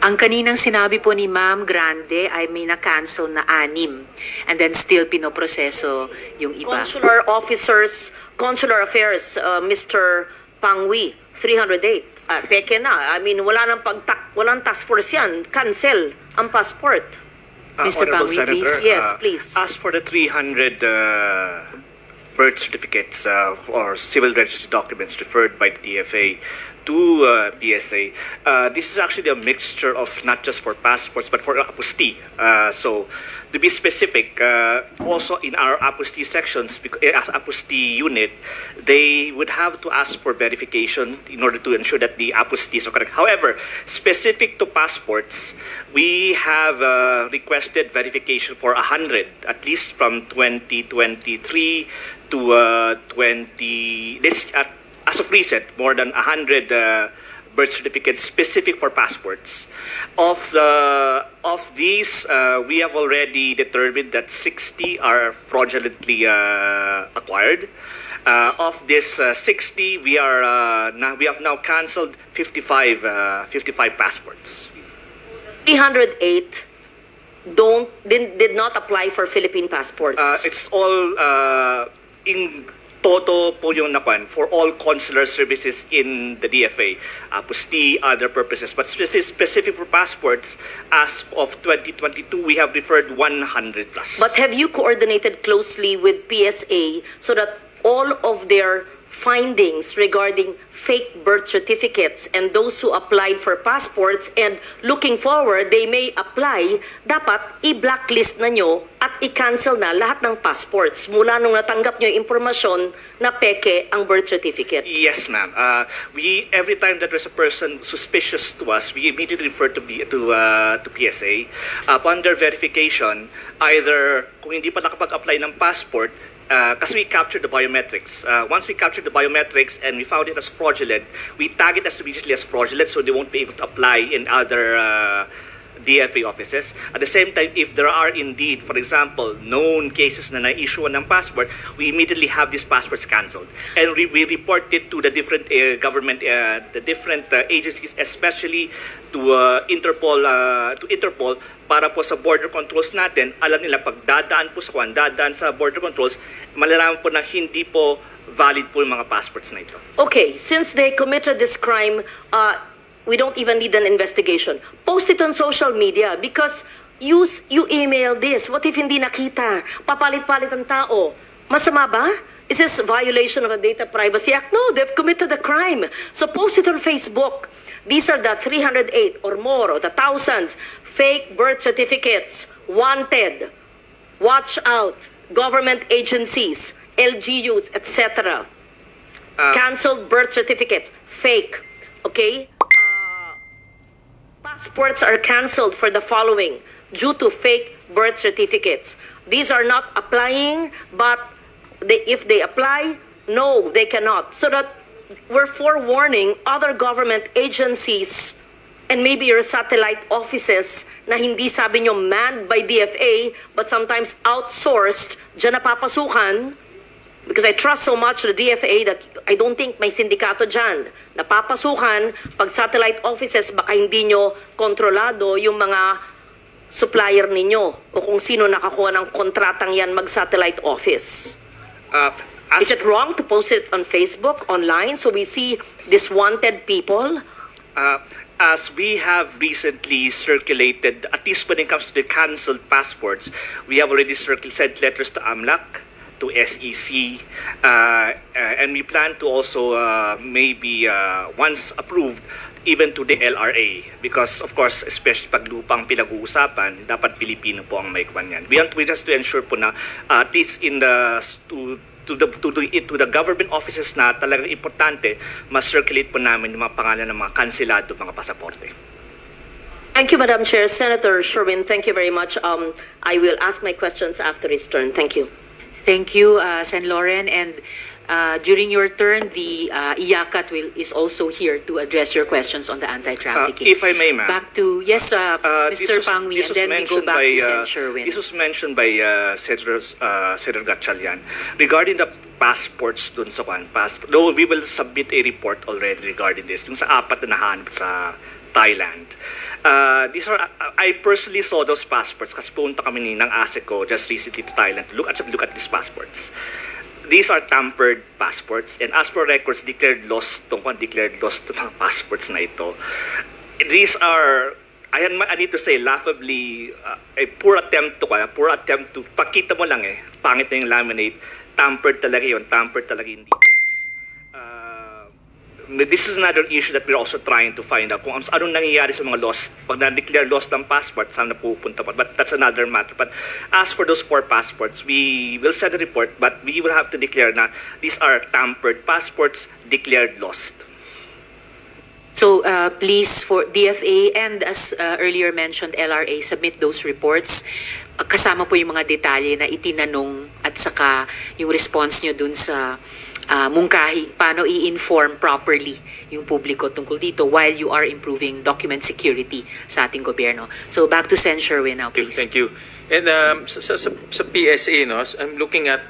Ang kaninang sinabi po ni Ma'am Grande ay may na-cancel na 6 and then still pinoproseso yung iba. Consular officers, consular affairs, Mr. Pangwi, 308. Peke na. I mean, walang task force yan. Cancel ang passport. Mr. Honorable Pangwi, Senator, please. Yes, please. As for the 300 birth certificates or civil registry documents referred by the DFA to PSA, this is actually a mixture of not just for passports but for apostille. So, to be specific, also in our apostille sections, apostille unit, they would have to ask for verification in order to ensure that the apostilles are correct. However, specific to passports, we have requested verification for 100, at least from 2023 to 20. As of recent, more than 100 birth certificates specific for passports. Of these, we have already determined that 60 are fraudulently acquired. Of this 60, we have now canceled 55 passports. 308 did not apply for Philippine passports. It's all in toto po yung nakwan for all consular services in the DFA, apostille, other purposes. But specific for passports, as of 2022, we have referred 100 plus. But have you coordinated closely with PSA so that all of their findings regarding fake birth certificates and those who applied for passports and looking forward, they may apply, dapat i-blacklist na nyo at i-cancel na lahat ng passports mula nung natanggap nyo yung impormasyon na peke ang birth certificate? Yes, ma'am. Every time that there's a person suspicious to us, we immediately refer to PSA. Upon their verification, either kung hindi pa nakapag-apply ng passport, kasi we captured the biometrics. Once we captured the biometrics and we found it as fraudulent, we tag it as immediately as fraudulent so they won't be able to apply in other DFA offices. At the same time, if there are indeed, for example, known cases na na-issue ng passport, we immediately have these passports cancelled. And we report it to the different government, the different agencies, especially to Interpol, para po sa border controls natin, alam nila pag dadaan po dadaan sa border controls, malalaman po na hindi po valid po yung mga passports na ito. Okay, since they committed this crime, we don't even need an investigation. Post it on social media because you email this. What if hindi nakita? Papalit-palit ang tao. Masama ba? Is this violation of the Data Privacy Act? No, they've committed a crime. So post it on Facebook. These are the 308 or more, or the thousands, fake birth certificates, wanted. Watch out. Government agencies, LGUs, etc. Cancelled birth certificates, fake. Okay? Passports are cancelled for the following due to fake birth certificates. These are not applying, but if they apply, no, they cannot. So that we're forewarning other government agencies and maybe your satellite offices na hindi sabi nyo manned by DFA, but sometimes outsourced, dyan napapasukan. Because I trust so much the DFA that I don't think may sindikato dyan. Napapasukan, pag satellite offices, baka hindi nyo kontrolado yung mga supplier ninyo o kung sino nakakuha ng kontratang yan mag-satellite office. Is it wrong to post it on Facebook, online, so we see these wanted people? As we have recently circulated, at least when it comes to the cancelled passports, we have already sent letters to AMLAC, to SEC, and we plan to also maybe once approved even to the LRA, because of course especially pag lupang pinag-uusapan dapat Pilipino po ang may kwan yan. We just to ensure po na at least in the to the government offices na talagang importante, mas-circulate po namin yung mga pangalan ng mga kansilado mga pasaporte. Thank you, Madam Chair. Senator Sherwin, thank you very much. I will ask my questions after his turn. Thank you. Thank you, Sen. Lauren. And during your turn, the IACAT is also here to address your questions on the anti-trafficking. If I may, ma'am. Back to, yes, Mr. Pangwi, and then we go back to Sen. Sherwin. This was mentioned by Senator Gatchalian regarding the passports dun sa passport. Though we will submit a report already regarding this, yung sa apat na nahanap sa Thailand. These are, I personally saw those passports kasi punta kami ng ASECO just recently to Thailand to look at these passports. These are tampered passports, and as per records, declared lost to mga passports na ito. These are, I need to say, laughably, a poor attempt to pakita mo lang pangit na yung laminate, tampered talaga yun, tampered talaga yung details. This is another issue that we're also trying to find out kung anong nangyayari sa mga lost. Pag na-declare lost ng passport, saan napupunta pa. But that's another matter. But as for those 4 passports, we will send a report, but we will have to declare na these are tampered passports declared lost. So please, for DFA and as earlier mentioned, LRA, submit those reports. Kasama po yung mga detalye na itinanong at saka yung response nyo dun sa mungkahi, paano i-inform properly yung publiko tungkol dito while you are improving document security sa ating gobyerno. So back to Sen. Sherwin now, please. Thank you. And sa PSA, no, I'm looking at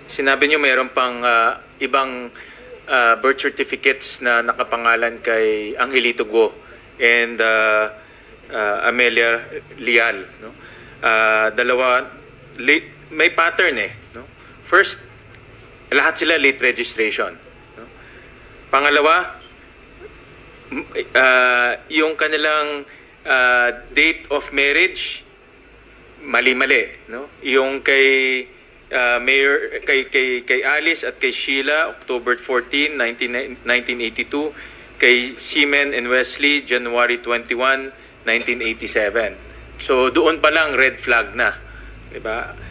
sinabi nyo mayroon pang ibang birth certificates na nakapangalan kay Angelito Go and Amelia Lial. No? Dalawa, may pattern no? First, lahat sila late registration. No? Pangalawa, yung kanilang date of marriage, mali-mali. No? Yung kay Mayor, kay Alice at kay Sheila, October 14, 1982. Kay Seaman and Wesley, January 21, 1987. So doon pa lang red flag na. Diba?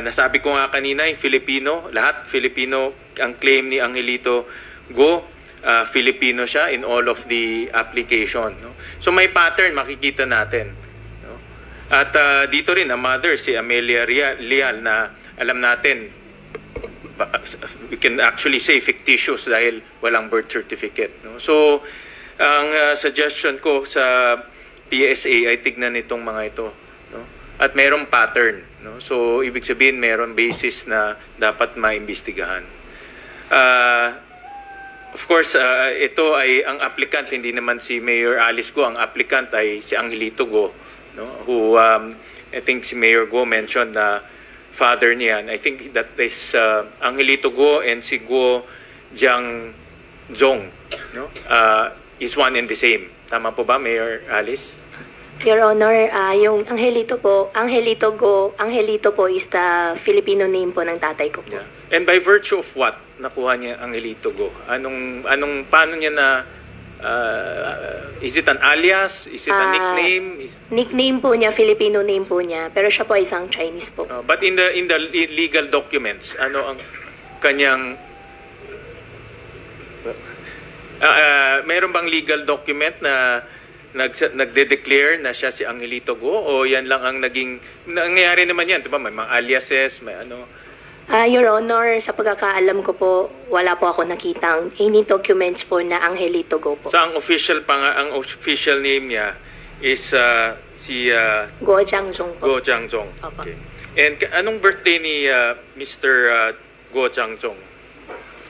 Nasabi ko nga kanina, yung Filipino, lahat Filipino, ang claim ni Angelito Go, Filipino siya in all of the application. No? So may pattern makikita natin. No? At dito rin, ang mother, si Amelia Lial, na alam natin, we can actually say fictitious dahil walang birth certificate. No? So ang suggestion ko sa PSA ay tignan itong mga ito, no? At mayroong pattern, no? So ibig sabihin mayroong basis na dapat maimbestigahan. Of course, ito ay ang applicant, hindi naman si Mayor Alice Go, ang applicant ay si Angelito Go, no? Who I think si Mayor Go mentioned na father niyan. I think that is Angelito Go and si Go Jiangjong, no? Is one and the same. Tama po ba, Mayor Alice? Your Honor, yung Angelito po is the Filipino name po ng tatay ko po. Yeah. And by virtue of what nakuha niya Angelito Go? Paano niya na, is it an alias? Is it a nickname? Nickname po niya, Filipino name po niya, pero siya po ay isang Chinese po. But in the legal documents, ano ang kanyang, meron bang legal document na nagde-declare na siya si Angelito Go, o yan lang ang nangyayari naman yan, diba? May mga aliases, may ano. Your Honor, sa pagkakaalam ko po, wala po ako nakitang any documents po na Angelito Go po. So ang official name niya is si Go Jiangjong po. Go Jiangjong. Okay. And anong birthday ni Mr. Go Jiangjong?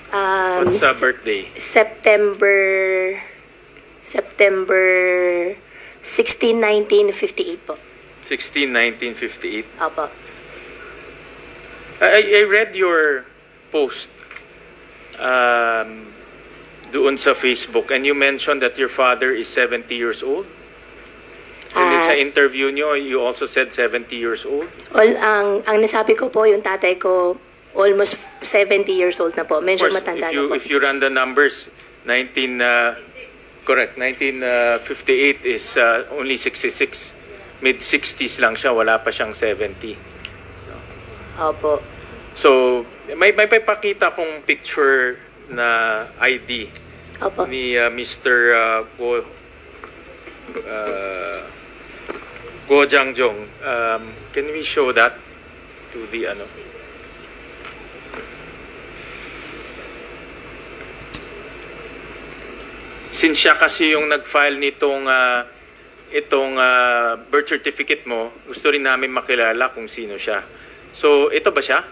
What's birthday? September 16, 1958 po. 16, 1958. Opo. I read your post doon sa Facebook, and you mentioned that your father is 70 years old. And sa interview nyo, you also said 70 years old? Ang nasabi ko po, yung tatay ko, almost 70 years old na po. Medyo matanda na po. If you run the numbers, 1958 is only 66. Mid-60s lang siya, wala pa siyang 70. Opo. So, may pakita kong picture na ID Opo. ni Mr. Go Jiangjong. Can we show that to the ano? Since siya kasi yung nag-file nitong itong birth certificate mo, gusto rin namin makilala kung sino siya. So, ito ba siya?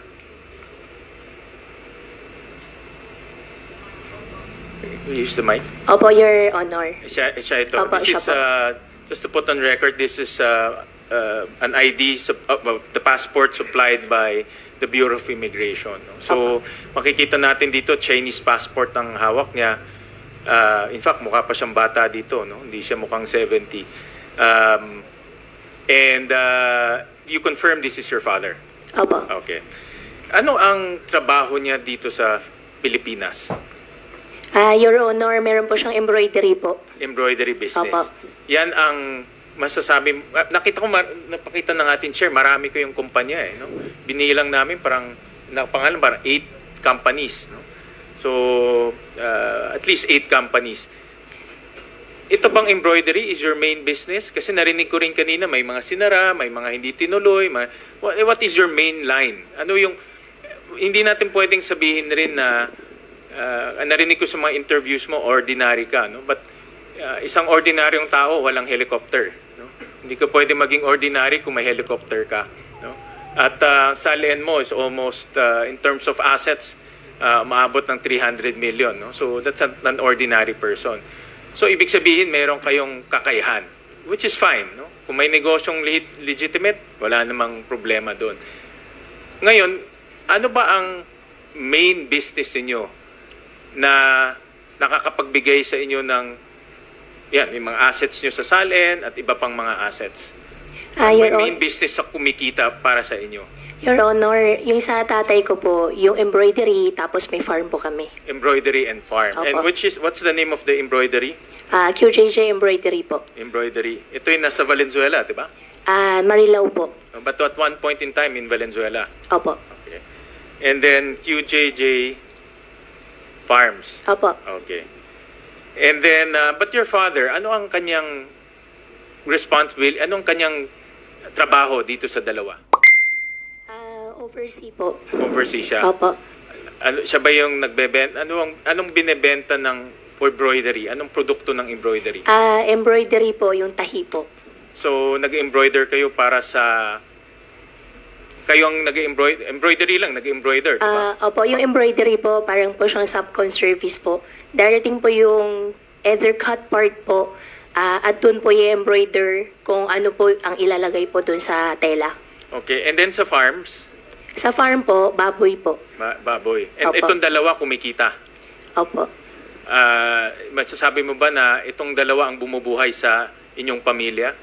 Use the mic. Opo, Your Honor. Siya ito. Opo, This is, just to put on record, this is an ID, the passport supplied by the Bureau of Immigration. No? So, makikita natin dito, Chinese passport ang hawak niya. In fact, mukha pa siyang bata dito, no? Hindi siya mukhang 70. And you confirm this is your father? Opo. Okay. Ano ang trabaho niya dito sa Pilipinas? Your Honor, meron po siyang embroidery po. Embroidery business. Opo. Yan ang masasabi. Napakita ng ating chair, marami ko yung kumpanya eh. No? Binilang namin parang 8 companies. No? So, at least 8 companies. Ito bang embroidery is your main business? Kasi narinig ko rin kanina, may mga sinara, may mga hindi tinuloy. What is your main line? Ano yung, hindi natin pwedeng sabihin rin na, narinig ko sa mga interviews mo, ordinary ka. No? But isang ordinaryong tao, walang helicopter. No? Hindi ka pwede maging ordinary kung may helicopter ka. No? At salian mo is almost, in terms of assets, maabot ng 300 million. No? So that's an ordinary person. So ibig sabihin, meron kayong kakayahan, which is fine. No? Kung may negosyong legitimate, wala namang problema doon. Ngayon, ano ba ang main business niyo na nakakapagbigay sa inyo ng yung mga assets niyo sa Salen at iba pang mga assets? May main business sa kumikita para sa inyo? Your Honor, yung sa tatay ko po, yung embroidery, tapos may farm po kami. Embroidery and farm. Opo. And what's the name of the embroidery? QJJ Embroidery po. Embroidery. Ito yung nasa Valenzuela, di ba? Marilao po. But at one point in time in Valenzuela. Opo. Okay. And then QJJ Farms. Opo. Okay. And then, but your father, ano ang kanyang responsibility, anong kanyang trabaho dito sa dalawa? Overseas po. Overseas siya? Opo. Siya ba yung nagbebenta? Anong binebenta ng embroidery? Anong produkto ng embroidery? Embroidery po, yung tahi po. So, nag-embroider kayo para sa... Kayo ang embroidery lang, nag-embroider, di ba? Opo, yung embroidery po, parang po siyang subcon service po. Darating po yung either cut part po, at dun po i-embroider kung ano po ang ilalagay po dun sa tela. Okay, and then sa farms? Sa farm po, baboy po. Baboy. And Opo. itong dalawa kumikita? Opo. Masasabi mo ba na itong dalawa ang bumubuhay sa inyong pamilya?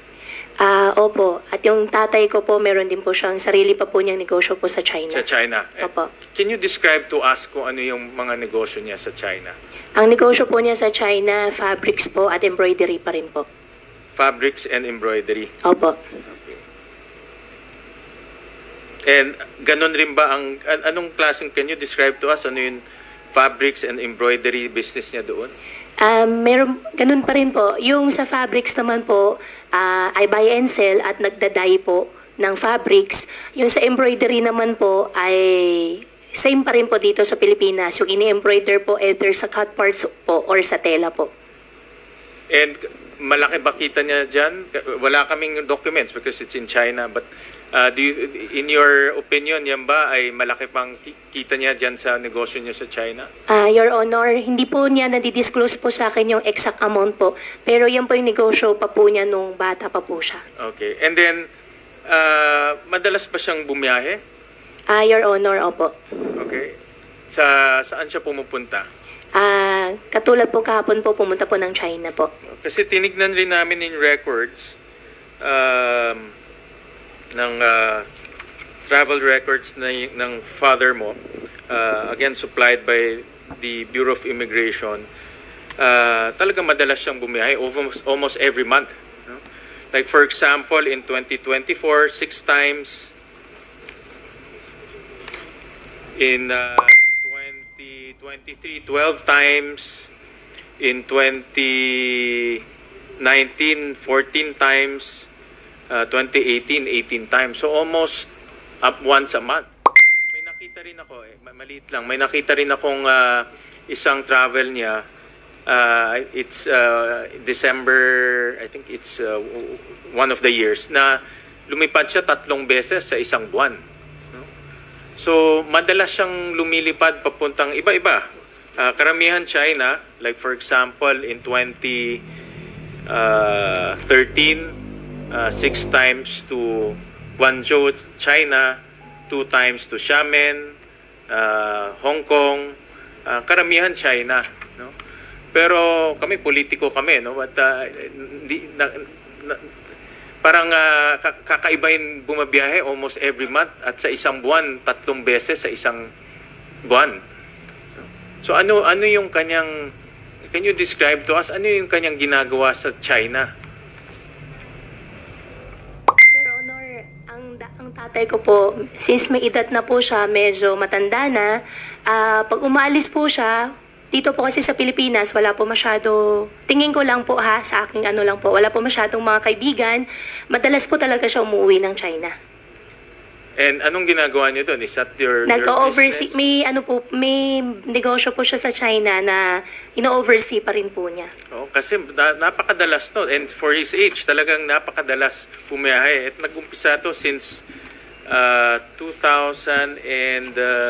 Opo. At yung tatay ko po, meron din po siyang sarili pa po niyang negosyo po sa China. Sa China? Opo. Can you describe to us kung ano yung mga negosyo niya sa China? Ang negosyo po niya sa China, fabrics po at embroidery pa rin po. Fabrics and embroidery. Opo. And ganun rin ba ang anong klaseng, can you describe to us ano yung fabrics and embroidery business niya doon? Meron, ganun pa rin po. Yung sa fabrics naman po, I buy and sell at nagdaday po ng fabrics. Yung sa embroidery naman po ay same pa rin po dito sa Pilipinas. Yung ini-embroider po either sa cut parts po or sa tela po. And malaki ba kita niya dyan? Wala kaming documents because it's in China. But in your opinion, yan ba ay malaki pang kita niya dyan sa negosyo niya sa China? Your Honor, hindi po niya nadidisclose po sa akin yung exact amount po. Pero yan po yung negosyo pa po niya nung bata pa po siya. Okay. And then, madalas ba siyang bumiyahe? Your Honor, opo. Okay. Saan siya pumupunta? Katulad po kahapon po, pumunta po ng China po. Kasi tinignan rin namin in records ng travel records ng father mo, again supplied by the Bureau of Immigration. Talagang madalas siyang bumiyahe almost every month. No? Like for example, in 2024, 6 times. In 2023, 12 times. In 2019, 14 times. 2018, 18 times. So almost up once a month. May nakita rin ako, maliit lang, may nakita rin akong isang travel niya. It's December, I think it's one of the years, na lumipad siya 3 beses sa isang buwan. So, madalas siyang lumilipad papuntang iba-iba. Karamihan China, like for example, in 2013, 6 times to Guangzhou, China, 2 times to Xiamen, Hong Kong, karamihan China. No? Pero kami, politiko kami, no? But, parang kakaibahin bumabiyahe almost every month at sa isang buwan 3 beses sa isang buwan. So ano yung kanyang, can you describe to us ano yung kanyang ginagawa sa China? Your Honor, ang tatay ko po, since may edad na po siya, medyo matanda na, pag umalis po siya, dito po kasi sa Pilipinas, wala po masyado, tingin ko lang po sa aking ano lang po, wala po masyadong mga kaibigan. Madalas po talaga siya umuwi ng China. And anong ginagawa niyo doon? Is that your Nag-oversee, business? may negosyo po siya sa China na ino-oversee pa rin po niya. Oh, kasi napakadalas to. And for his age, talagang napakadalas pumiyahe. At nag-umpisa to since 2016.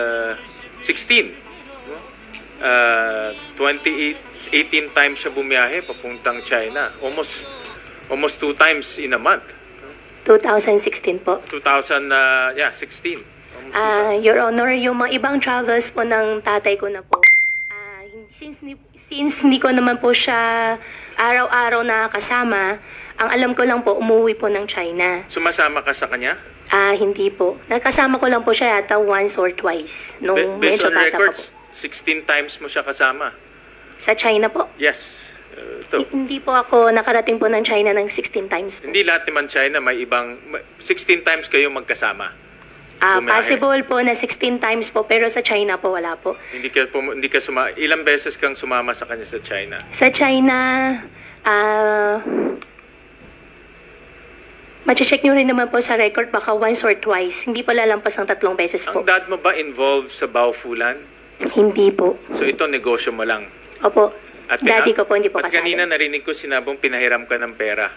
18 times siya bumiyahe papuntang China. Almost 2 times in a month. 2016 po. 16. Your Honor, yung mga ibang travels po ng tatay ko na po, since hindi ko naman po siya araw-araw na kasama, ang alam ko lang po, umuwi po ng China. Sumasama ka sa kanya? Hindi po. Nakasama ko lang po siya yata once or twice. Nung Based medyo on bata records, pa po. 16 times mo siya kasama? Sa China po? Yes. Hindi po ako nakarating po ng China ng 16 times po. Hindi lahat naman China, may ibang 16 times kayo magkasama. Possible po na 16 times po, pero sa China po wala po. Hindi ka ilang beses kang sumama sa kanya sa China? Sa China, ma-check nyo rin naman po sa record, baka once or twice. Hindi pa lalampas ng 3 beses po. Ang dad mo ba involved sa Baofulan? Hindi po. So ito negosyo mo lang? Opo. At Daddy ko po, hindi po At kasali. kanina narinig ko sinabong pinahiram ka ng pera.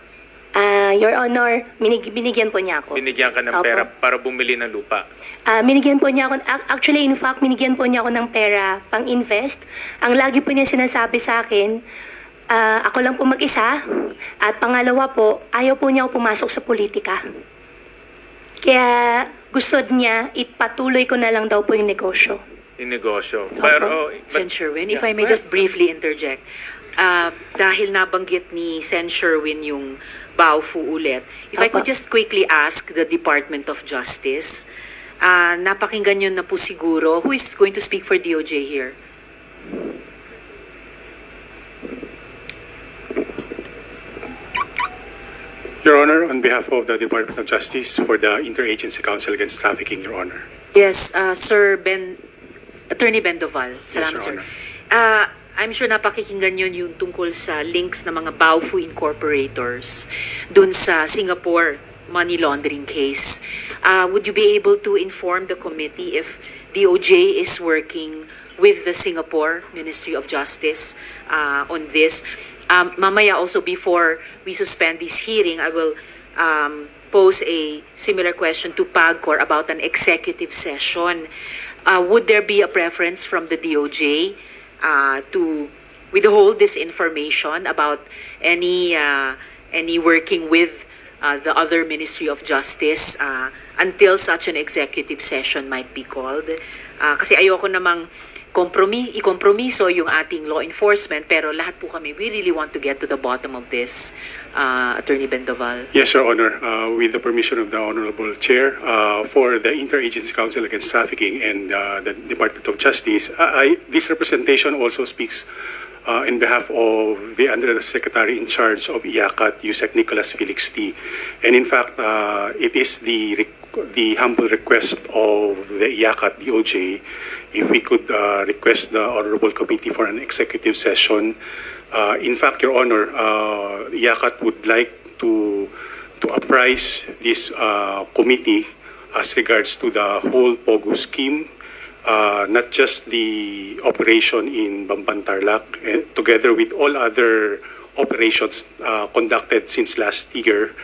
Your Honor, binigyan po niya ako. Binigyan ka ng Opo. pera para bumili ng lupa. Binigyan po niya ako, actually in fact, binigyan po niya ako ng pera pang-invest. Ang lagi po niya sinasabi sa akin, ako lang po mag-isa. At pangalawa po, ayaw po niya ako pumasok sa politika. Kaya gusto niya, ipatuloy ko na lang daw po yung negosyo. Yung negosyo. Pero, Sen. Sherwin, if I may just briefly interject. Dahil nabanggit ni Sen. Sherwin yung Baofu ulit, if I could just quickly ask the Department of Justice, napakinggan nyo na po siguro, who is going to speak for DOJ here? Your Honor, on behalf of the Department of Justice for the Interagency Council Against Trafficking, Your Honor. Yes, Attorney Bendoval. Salamat, Yes, Your sir. I'm sure napakikinggan nyo yung tungkol sa links ng mga Baofu incorporators dun sa Singapore money laundering case. Would you be able to inform the committee if DOJ is working with the Singapore Ministry of Justice on this? Mamaya also, before we suspend this hearing, I will pose a similar question to PAGCOR about an executive session. Would there be a preference from the DOJ to withhold this information about any working with the other Ministry of Justice until such an executive session might be called? Kasi ayoko namang ikompromiso yung ating law enforcement, pero lahat po kami, we really want to get to the bottom of this, Attorney Bendoval. Yes, Your Honor. With the permission of the Honorable Chair, for the Interagency Council Against Trafficking and the Department of Justice, this representation also speaks in behalf of the Undersecretary in charge of IACAT, Yusek Nicholas Felix T. And in fact, it is the humble request of the IACAT DOJ if we could request the Honorable Committee for an executive session. In fact, Your Honor, IACAT would like to apprise this committee as regards to the whole POGO scheme, not just the operation in Bamban Tarlac, together with all other operations conducted since last year,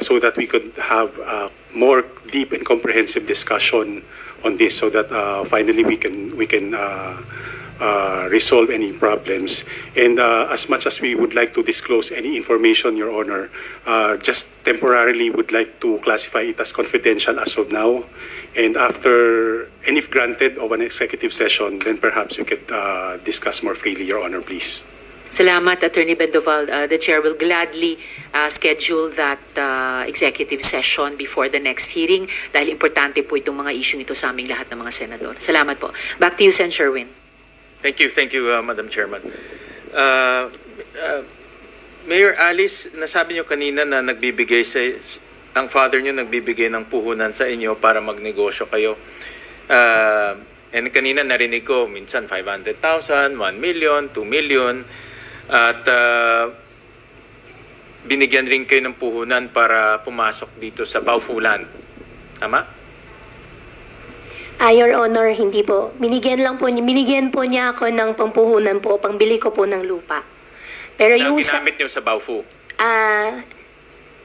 so that we could have a more deep and comprehensive discussion on this, so that finally we can resolve any problems. And as much as we would like to disclose any information, Your Honor, just temporarily would like to classify it as confidential as of now. And after, and if granted of an executive session, then perhaps we could discuss more freely, Your Honor, please. Salamat, Attorney Bendoval. The Chair will gladly schedule that executive session before the next hearing dahil importante po itong mga isyong ito sa aming lahat ng mga senador. Salamat po. Back to you, Sen. Sherwin. Thank you, Madam Chairman. Mayor Alice, nasabi niyo kanina na nagbibigay ang father niyo nagbibigay ng puhunan sa inyo para magnegosyo kayo. And kanina narinig ko, minsan 500,000, 1 million, 2 million, at binigyan rin kayo ng puhunan para pumasok dito sa Baofulan. Tama? Your Honor, hindi po. Binigyan po niya ako ng pampuhunan po, pangbili ko po ng lupa. Pero Na yung ginamit niyo sa Baofu?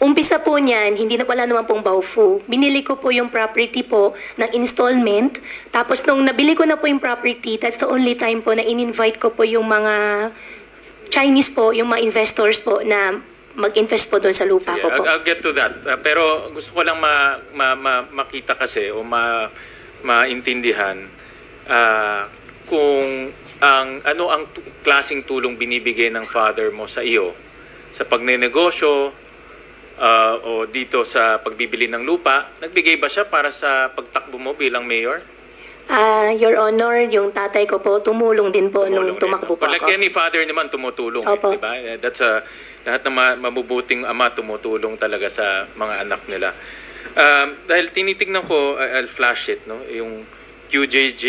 Umpisa po niyan, hindi na pala naman pong Baofu. Binili ko po yung property po ng installment. Tapos nung nabili ko na po yung property, that's the only time po na in-invite ko po yung mga Chinese po, yung mga investors po na mag-invest po doon sa lupa ko po. I'll get to that. Pero gusto ko lang makita kasi o maintindihan kung ano ang klaseng tulong binibigay ng father mo sa iyo sa pagnenegosyo o dito sa pagbibili ng lupa. Nagbigay ba siya para sa pagtakbo mo bilang mayor? Your Honor, yung tatay ko po, tumulong din po nung tumakbo po Like ako. any father naman, tumutulong. Opo. Diba? That's lahat ng mabubuting ama tumutulong talaga sa mga anak nila. Dahil tinitignan ko, I'll flash it, no? Yung QJJ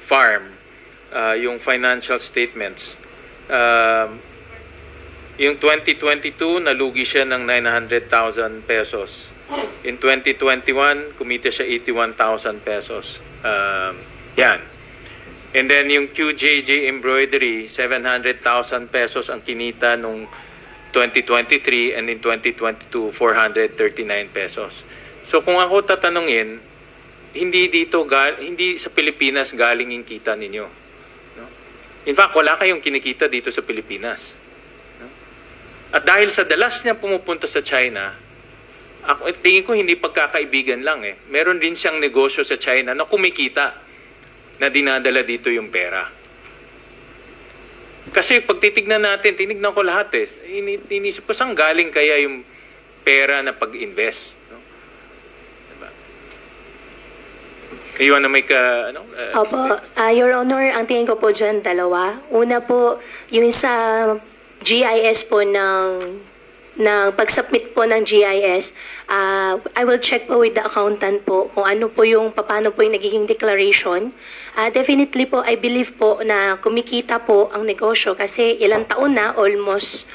Farm, yung financial statements. Yung 2022, nalugi siya ng 900,000 pesos. In 2021, kumita siya 81,000 pesos. Yan. And then yung QJJ Embroidery, 700,000 pesos ang kinita nung 2023, and in 2022, 439 pesos. So kung ako tatanungin, hindi sa Pilipinas galing yung kita ninyo. No? In fact, wala kayong kinikita dito sa Pilipinas. No? At dahil sa dalas niya pumupunta sa China, tingin ko hindi pagkakaibigan lang eh. Meron din siyang negosyo sa China na kumikita na dinadala dito yung pera. Kasi pag titignan natin, tinignan ko lahat eh. Inisip ko saan galing kaya yung pera na pag-invest. No? Diba? Kayo na may Opo, Your Honor, ang tingin ko po dyan, dalawa. Una po, yung sa GIS po ng pag-submit po ng GIS, I will check po with the accountant po kung ano po yung, paano po yung nagiging declaration. Definitely po, I believe po na kumikita po ang negosyo kasi ilang taon na, almost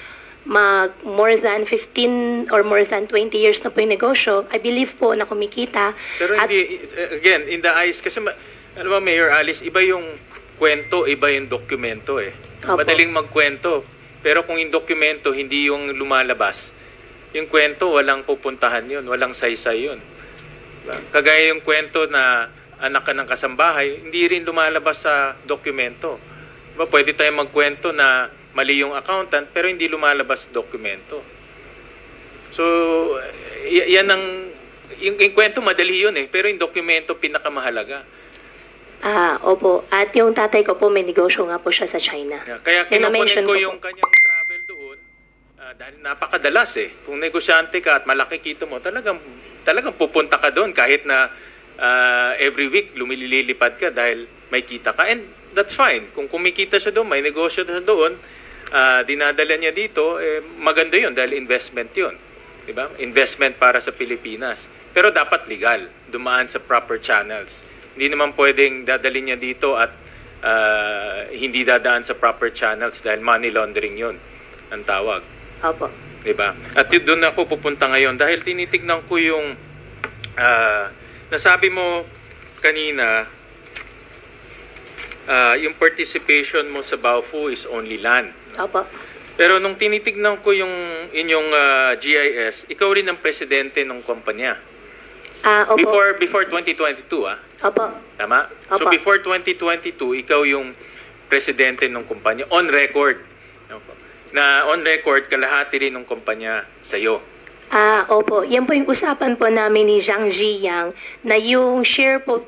more than 15 or more than 20 years na po yung negosyo. I believe po na kumikita. Pero hindi, again, in the eyes, kasi alam mo, Mayor Alice, iba yung kwento, iba yung dokumento eh. Opo. Madaling magkwento. Pero kung yung dokumento hindi yung lumalabas, yung kwento walang pupuntahan yun, walang saysay yun. Diba? Kagaya yung kwento na anak ka ng kasambahay, hindi rin lumalabas sa dokumento. Diba? Pwede tayong magkwento na mali yung accountant pero hindi lumalabas sa dokumento. So, yan ang, yung kwento madali yun eh, pero yung dokumento pinakamahalaga. Opo. At yung tatay ko po, may negosyo nga po siya sa China. Yeah, kaya kinukunin ko yung kanyang travel doon dahil napakadalas eh. Kung negosyante ka at malaki kita mo, talagang pupunta ka doon kahit na every week lumililipad ka dahil may kita ka. And that's fine. Kung kumikita siya doon, may negosyo siya doon, dinadala niya dito, maganda yun dahil investment yun. Diba? Investment para sa Pilipinas. Pero dapat legal, dumaan sa proper channels. Hindi naman pwedeng dadalhin niya dito at hindi dadaan sa proper channels dahil money laundering yun ang tawag. Opo. Diba? At doon ako pupunta ngayon dahil tinitignan ko yung nasabi mo kanina, yung participation mo sa Baofu is only land. Opo. Pero nung tinitignan ko yung inyong GIS, ikaw rin ang presidente ng kumpanya. Opo. Before 2022, Opo. Tama? Opo. So before 2022, ikaw yung presidente ng kumpanya on record. Opo. Na on record kalahati rin ng kumpanya sa iyo. Opo. Yan po yung usapan po namin ni Zhang Ziyang na yung share ko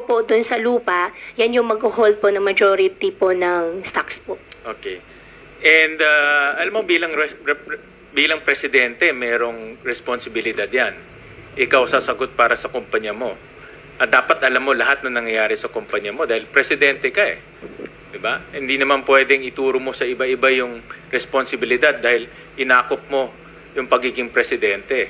po doon sa lupa, yan yung mag-hold po ng majority po ng stocks po. Okay. And alam mo bilang presidente, merong responsibilidad yan. Ikaw sasagot para sa kumpanya mo. At dapat alam mo lahat na nangyayari sa kumpanya mo dahil presidente ka eh. Diba? Hindi naman pwedeng ituro mo sa iba-iba yung responsibilidad dahil inakop mo yung pagiging presidente.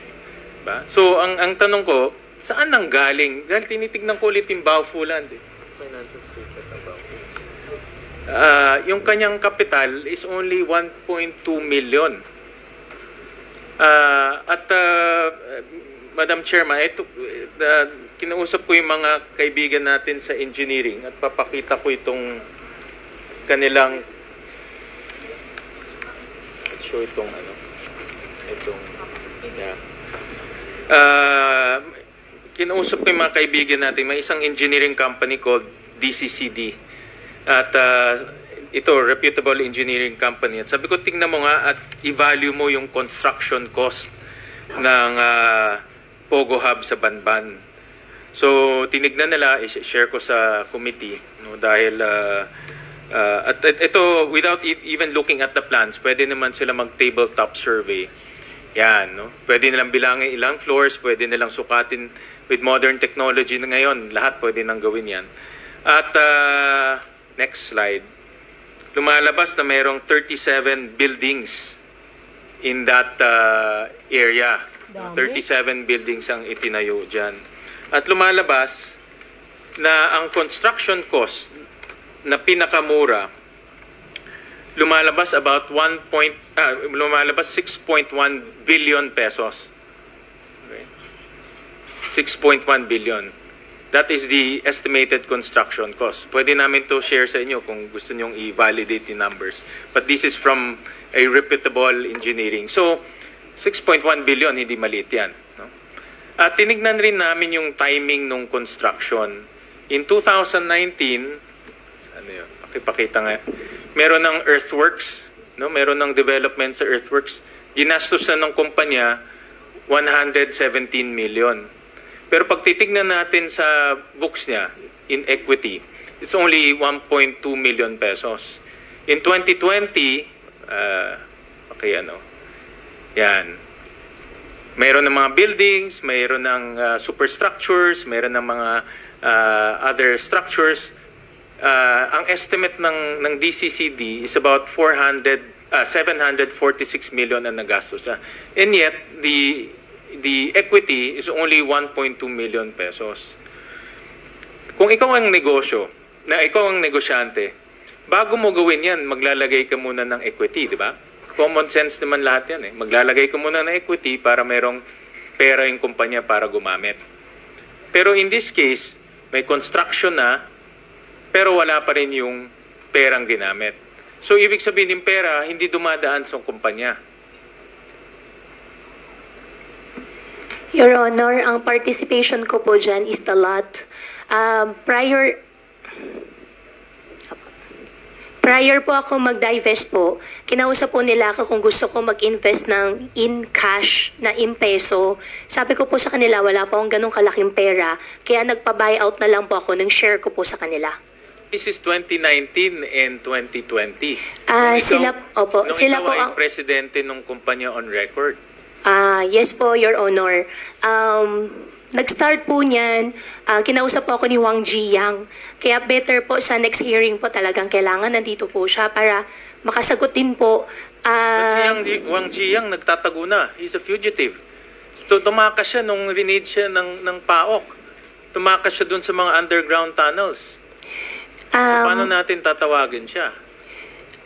Diba? So, ang tanong ko, saan nang galing? Dahil tinitignan ko ulit yung Baofu Land eh. Financial statement ng Baofu. Yung kanyang capital is only 1.2 million. Madam Chairman, ito, kinausap ko yung mga kaibigan natin sa engineering at papakita ko itong kanilang let's show itong kinausap ko yung mga kaibigan natin, may isang engineering company called DCCD at ito, reputable engineering company, at sabi ko tingnan mo nga at i-value mo yung construction cost ng Pogo Hub sa Banban. So, tinignan nila, i-share ko sa committee, no, dahil, at ito, without even looking at the plans, pwede naman sila mag-tabletop survey. Yan, no? Pwede nilang bilangin ilang floors, pwede nilang sukatin with modern technology na ngayon, lahat pwede nang gawin yan. At, next slide, lumalabas na mayroong 37 buildings in that area. 37 buildings ang itinayo dyan. At lumalabas na ang construction cost na pinakamura lumalabas about 6.1 billion pesos. Okay. 6.1 billion. That is the estimated construction cost. Pwede namin to share sa inyo kung gusto nyong i-validate the numbers. But this is from a reputable engineering. So, 6.1 billion, hindi maliit yan. No? At tinignan rin namin yung timing ng construction. In 2019, ano yun, pakipakita nga, meron ng earthworks, no? Meron ng development sa earthworks. Ginastos na ng kumpanya, 117 million. Pero pag titignan natin sa books niya, in equity, it's only 1.2 million pesos. In 2020, yan. Mayroon ng mga buildings, mayroon ng superstructures, mayroon ng mga other structures. Ang estimate ng DCCD is about 746 million ang nagastos. And yet, the equity is only 1.2 million pesos. Kung ikaw ang negosyo, ikaw ang negosyante, bago mo gawin yan, maglalagay ka muna ng equity, di ba? Common sense naman lahat yan eh. Maglalagay ka muna ng equity para merong pera yung kumpanya para gumamit. Pero in this case, may construction na, pero wala pa rin yung perang ginamit. So, ibig sabihin yung pera, hindi dumadaan sa kumpanya. Your Honor, ang participation ko po dyan is the lot. Prior po ako mag-divest po, kinausap po nila ako kung gusto ko mag-invest ng in cash na in peso. Sabi ko po sa kanila, wala po akong ganong kalaking pera, kaya nagpa-buyout na lang po ako ng share ko po sa kanila. This is 2019 and 2020. Sila po ang presidente ng kumpanya on record. Yes po, Your Honor. Nag-start po niyan, kinausap po ako ni Wang Jiyang. Kaya better po sa next hearing po talagang kailangan nandito po siya para makasagot din po. Wang Jiyang nagtatago na. He's a fugitive. Tumakas siya nung rinid siya ng PAOK. Tumakas siya dun sa mga underground tunnels. Paano natin tatawagin siya?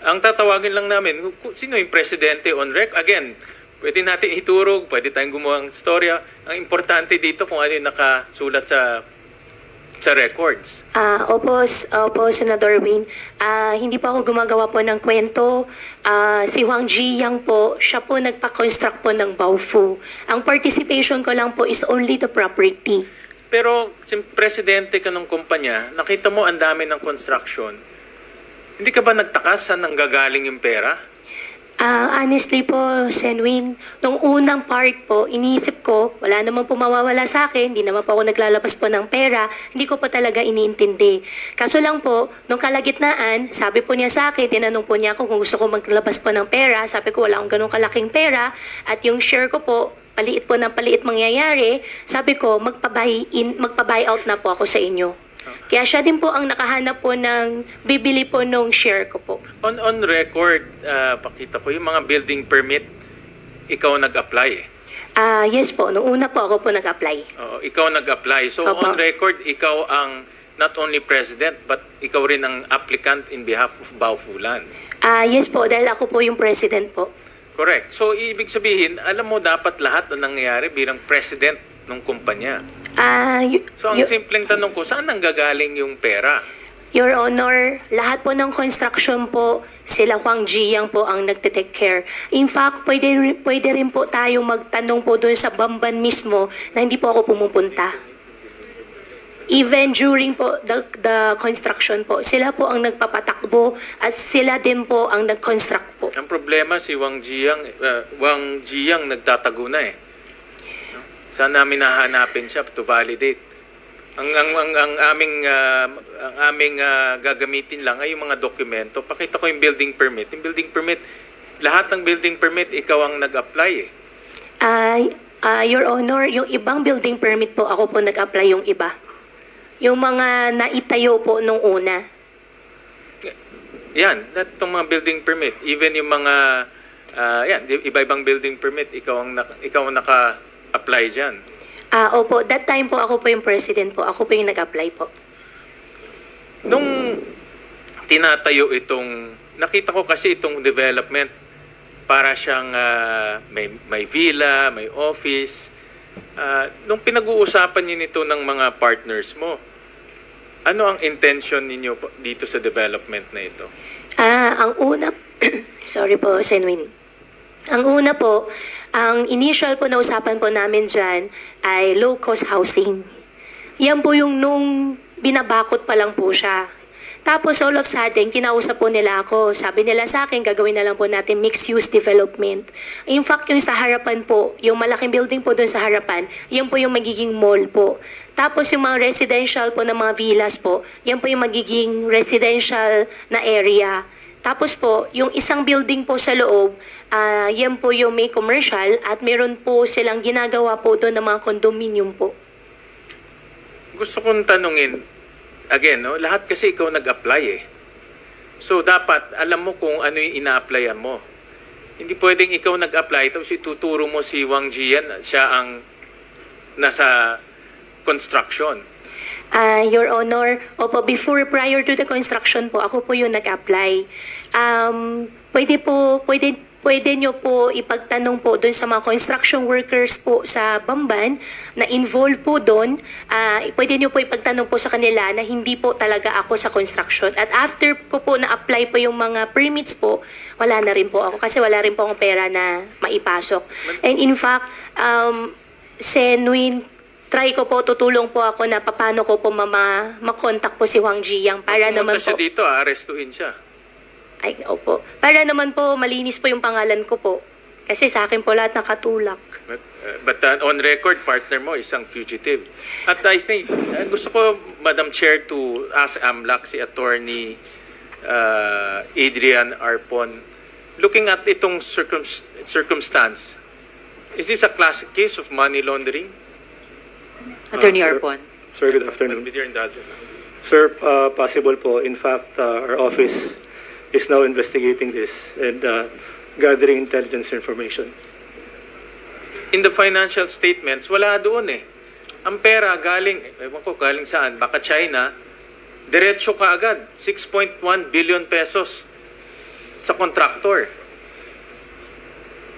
Ang tatawagin lang namin, sino yung presidente on record? Again, pwede natin iturog, pwede tayong gumawa ng storya. Ang importante dito kung ano yung nakasulat sa records. Opo, Senador Win. Hindi po ako gumagawa po ng kwento. Si Wang Jiyang po, siya po nagpa-construct po ng Baofu. Ang participation ko lang po is only the property. Pero, presidente ka ng kumpanya, nakita mo ang dami ng construction. Hindi ka ba nagtaka saan nanggagaling yung pera? Honestly po, Senwin, nung unang part po, iniisip ko, wala naman po mawawala sa akin, hindi naman po ako naglalabas po ng pera, hindi ko po talaga iniintindi. Kaso lang po, nung kalagitnaan, sabi po niya sa akin, tinanong po niya ako kung gusto ko maglabas po ng pera, sabi ko wala akong ganun kalaking pera, at yung share ko po, paliit po ng paliit mangyayari, sabi ko, magpa-buy out na po ako sa inyo. Kaya siya din po ang nakahanap po ng bibili po nung share ko po. On record, pakita ko yung mga building permit, ikaw nag-apply eh. Yes po, nung una po ako po nag-apply. Ikaw nag-apply. So Opo. on record, ikaw ang not only president, but ikaw rin ang applicant in behalf of Baofulan. Yes po, dahil ako po yung president po. Correct. So ibig sabihin, alam mo dapat lahat na nangyayari bilang president ng kumpanya. So ang simpleng tanong ko, saan nanggagaling yung pera? Your Honor, lahat po ng construction po, sila Wang Jiyang po ang nagte-take care. In fact, pwede rin po tayong magtanong po doon sa Bamban mismo na hindi po ako pumupunta. Even during po the construction po, sila po ang nagpapatakbo at sila din po ang nag-construct po. Ang problema si Wang Jiyang nagtatago na eh. Saan namin nahanapin siya to validate? Ang aming gagamitin lang ay yung mga dokumento. Pakita ko yung building permit. Yung building permit, lahat ng building permit, ikaw ang nag-apply eh. Your Honor, yung ibang building permit po, ako po nag-apply yung iba. Yung mga naitayo po nung una. Yan, itong mga building permit. Even yung mga, iba-ibang building permit, ikaw ang naka-apply dyan. Opo, that time po ako po yung president po. Ako po yung nag-apply po. Nung tinatayo nakita ko kasi itong development, para siyang may villa, may office. Nung pinag-uusapan niyo nito ng mga partners mo, ano ang intention ninyo dito sa development na ito? Ang una, Sorry po, Senwin. Ang una po, ang initial po na usapan po namin dyan ay low-cost housing. Yan po yung nung binabakot pa lang po siya. Tapos all of sudden, kinausap po nila ako. Sabi nila sa akin, gagawin na lang po natin mixed-use development. In fact, yung sa harapan po, yung malaking building po doon sa harapan, yan po yung magiging mall po. Tapos yung mga residential po ng mga villas po, yan po yung magiging residential na area. Tapos po, yung isang building po sa loob, yan po yung may commercial at meron po silang ginagawa po doon ng mga condominium po. Gusto kong tanungin, again, no, lahat kasi ikaw nag-apply eh. So dapat alam mo kung ano yung ina-applyan mo. Hindi pwedeng ikaw nag-apply tapos ituturo mo si Wang Jian, siya ang nasa construction. Your Honor, opo, prior to the construction po, ako po yung nag-apply. Pwede nyo po ipagtanong po doon sa mga construction workers po sa Bamban na involved po doon. Pwede nyo po ipagtanong po sa kanila na hindi po talaga ako sa construction. At after ko po na-apply po yung mga permits po, wala na rin po ako kasi wala rin po akong pera na maipasok. And in fact, Senwin, try ko po, tutulong po ako na paano ko po makontak po si Wang Jiang para naman po... siya dito, arestuhin siya. Ay, opo. Para naman po, malinis po yung pangalan ko po. Kasi sa akin po lahat nakatulak. But on record, partner mo, isang fugitive. At I think, gusto ko, Madam Chair, to ask AMLAC, si Attorney Adrian Arpon, looking at itong circumstance, is this a classic case of money laundering? Attorney Arpon. Sir, good afternoon. With your indulgence. Sir, possible po. In fact, our office is now investigating this and gathering intelligence information. In the financial statements, wala doon eh. Ang pera galing, ewan ko galing saan, baka China, diretso ka agad, 6.1 billion pesos sa contractor.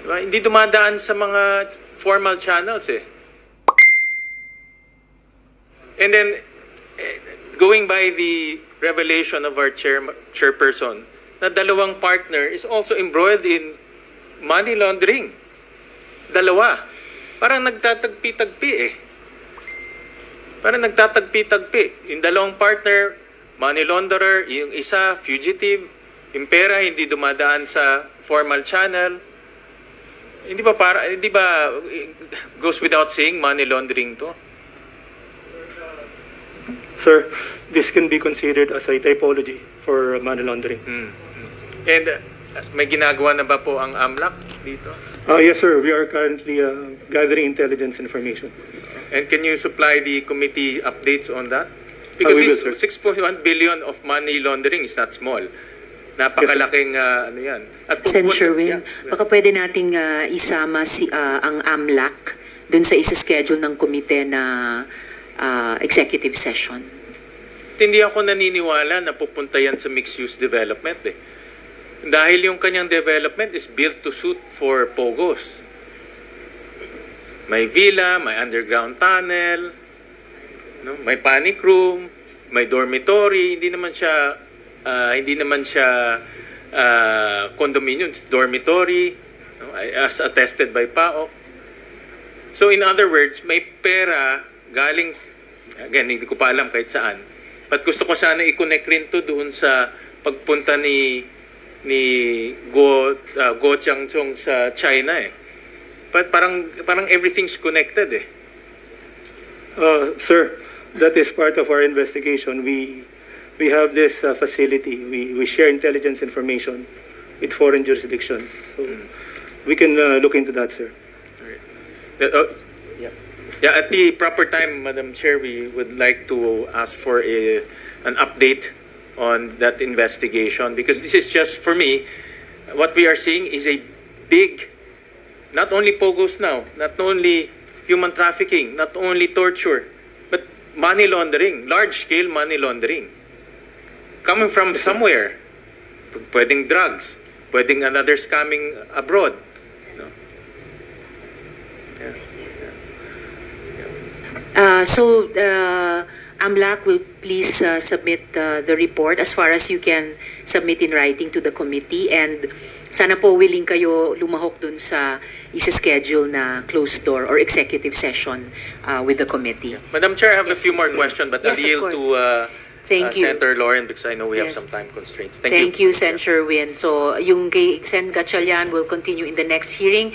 Diba? Hindi dumadaan sa mga formal channels eh. And then, going by the revelation of our chairperson, na dalawang partner is also embroiled in money laundering. Dalawa. Parang nagtatagpi-tagpi eh. Parang nagtatagpi-tagpi. Yung dalawang partner, money launderer, yung isa, fugitive, yung pera hindi dumadaan sa formal channel. Hindi ba goes without saying money laundering to? Sir, this can be considered as a typology for money laundering. And may ginagawa na ba po ang AMLAC dito? Yes, sir. We are currently gathering intelligence information. And can you supply the committee updates on that? Because this 6.1 billion of money laundering is not small. Napakalaking ano yan. At Sen. Sherwin, baka pwede nating isama ang AMLAC dun sa isa-schedule ng komite na executive session. Hindi ako naniniwala na pupunta yan sa mixed-use development eh. Dahil yung kanyang development is built to suit for POGOs. May villa, may underground tunnel, no? May panic room, may dormitory, hindi naman siya condominium, it's dormitory, no? As attested by PAOK. So in other words, may pera galing, again, hindi ko pa alam kahit saan. But gusto ko sana i-connect rin to doon sa pagpunta ni Go Changchong sa China eh. But parang everything's connected eh. Sir, that is part of our investigation. We have this facility. We share intelligence information with foreign jurisdictions. So we can look into that, sir. Yeah, at the proper time, Madam Chair, we would like to ask for an update on that investigation, because this is just, for me, what we are seeing is a big, not only POGOs now, not only human trafficking, not only torture, but money laundering, large-scale money laundering. Coming from somewhere, pwedeng drugs, pwedeng another scamming abroad. No? So, AMLAC will please submit the report as far as you can submit in writing to the committee, and sana po willing kayo lumahok dun sa isa-schedule na closed door or executive session with the committee. Madam Chair, I have a Yes, few more Mr. questions, but Yes, I'll of yield course. to Thank you. Senator Lauren because I know we have Yes. some time constraints. Thank you, Sen. Sherwin. So, yung kay Sen. Gatchalian will continue in the next hearing.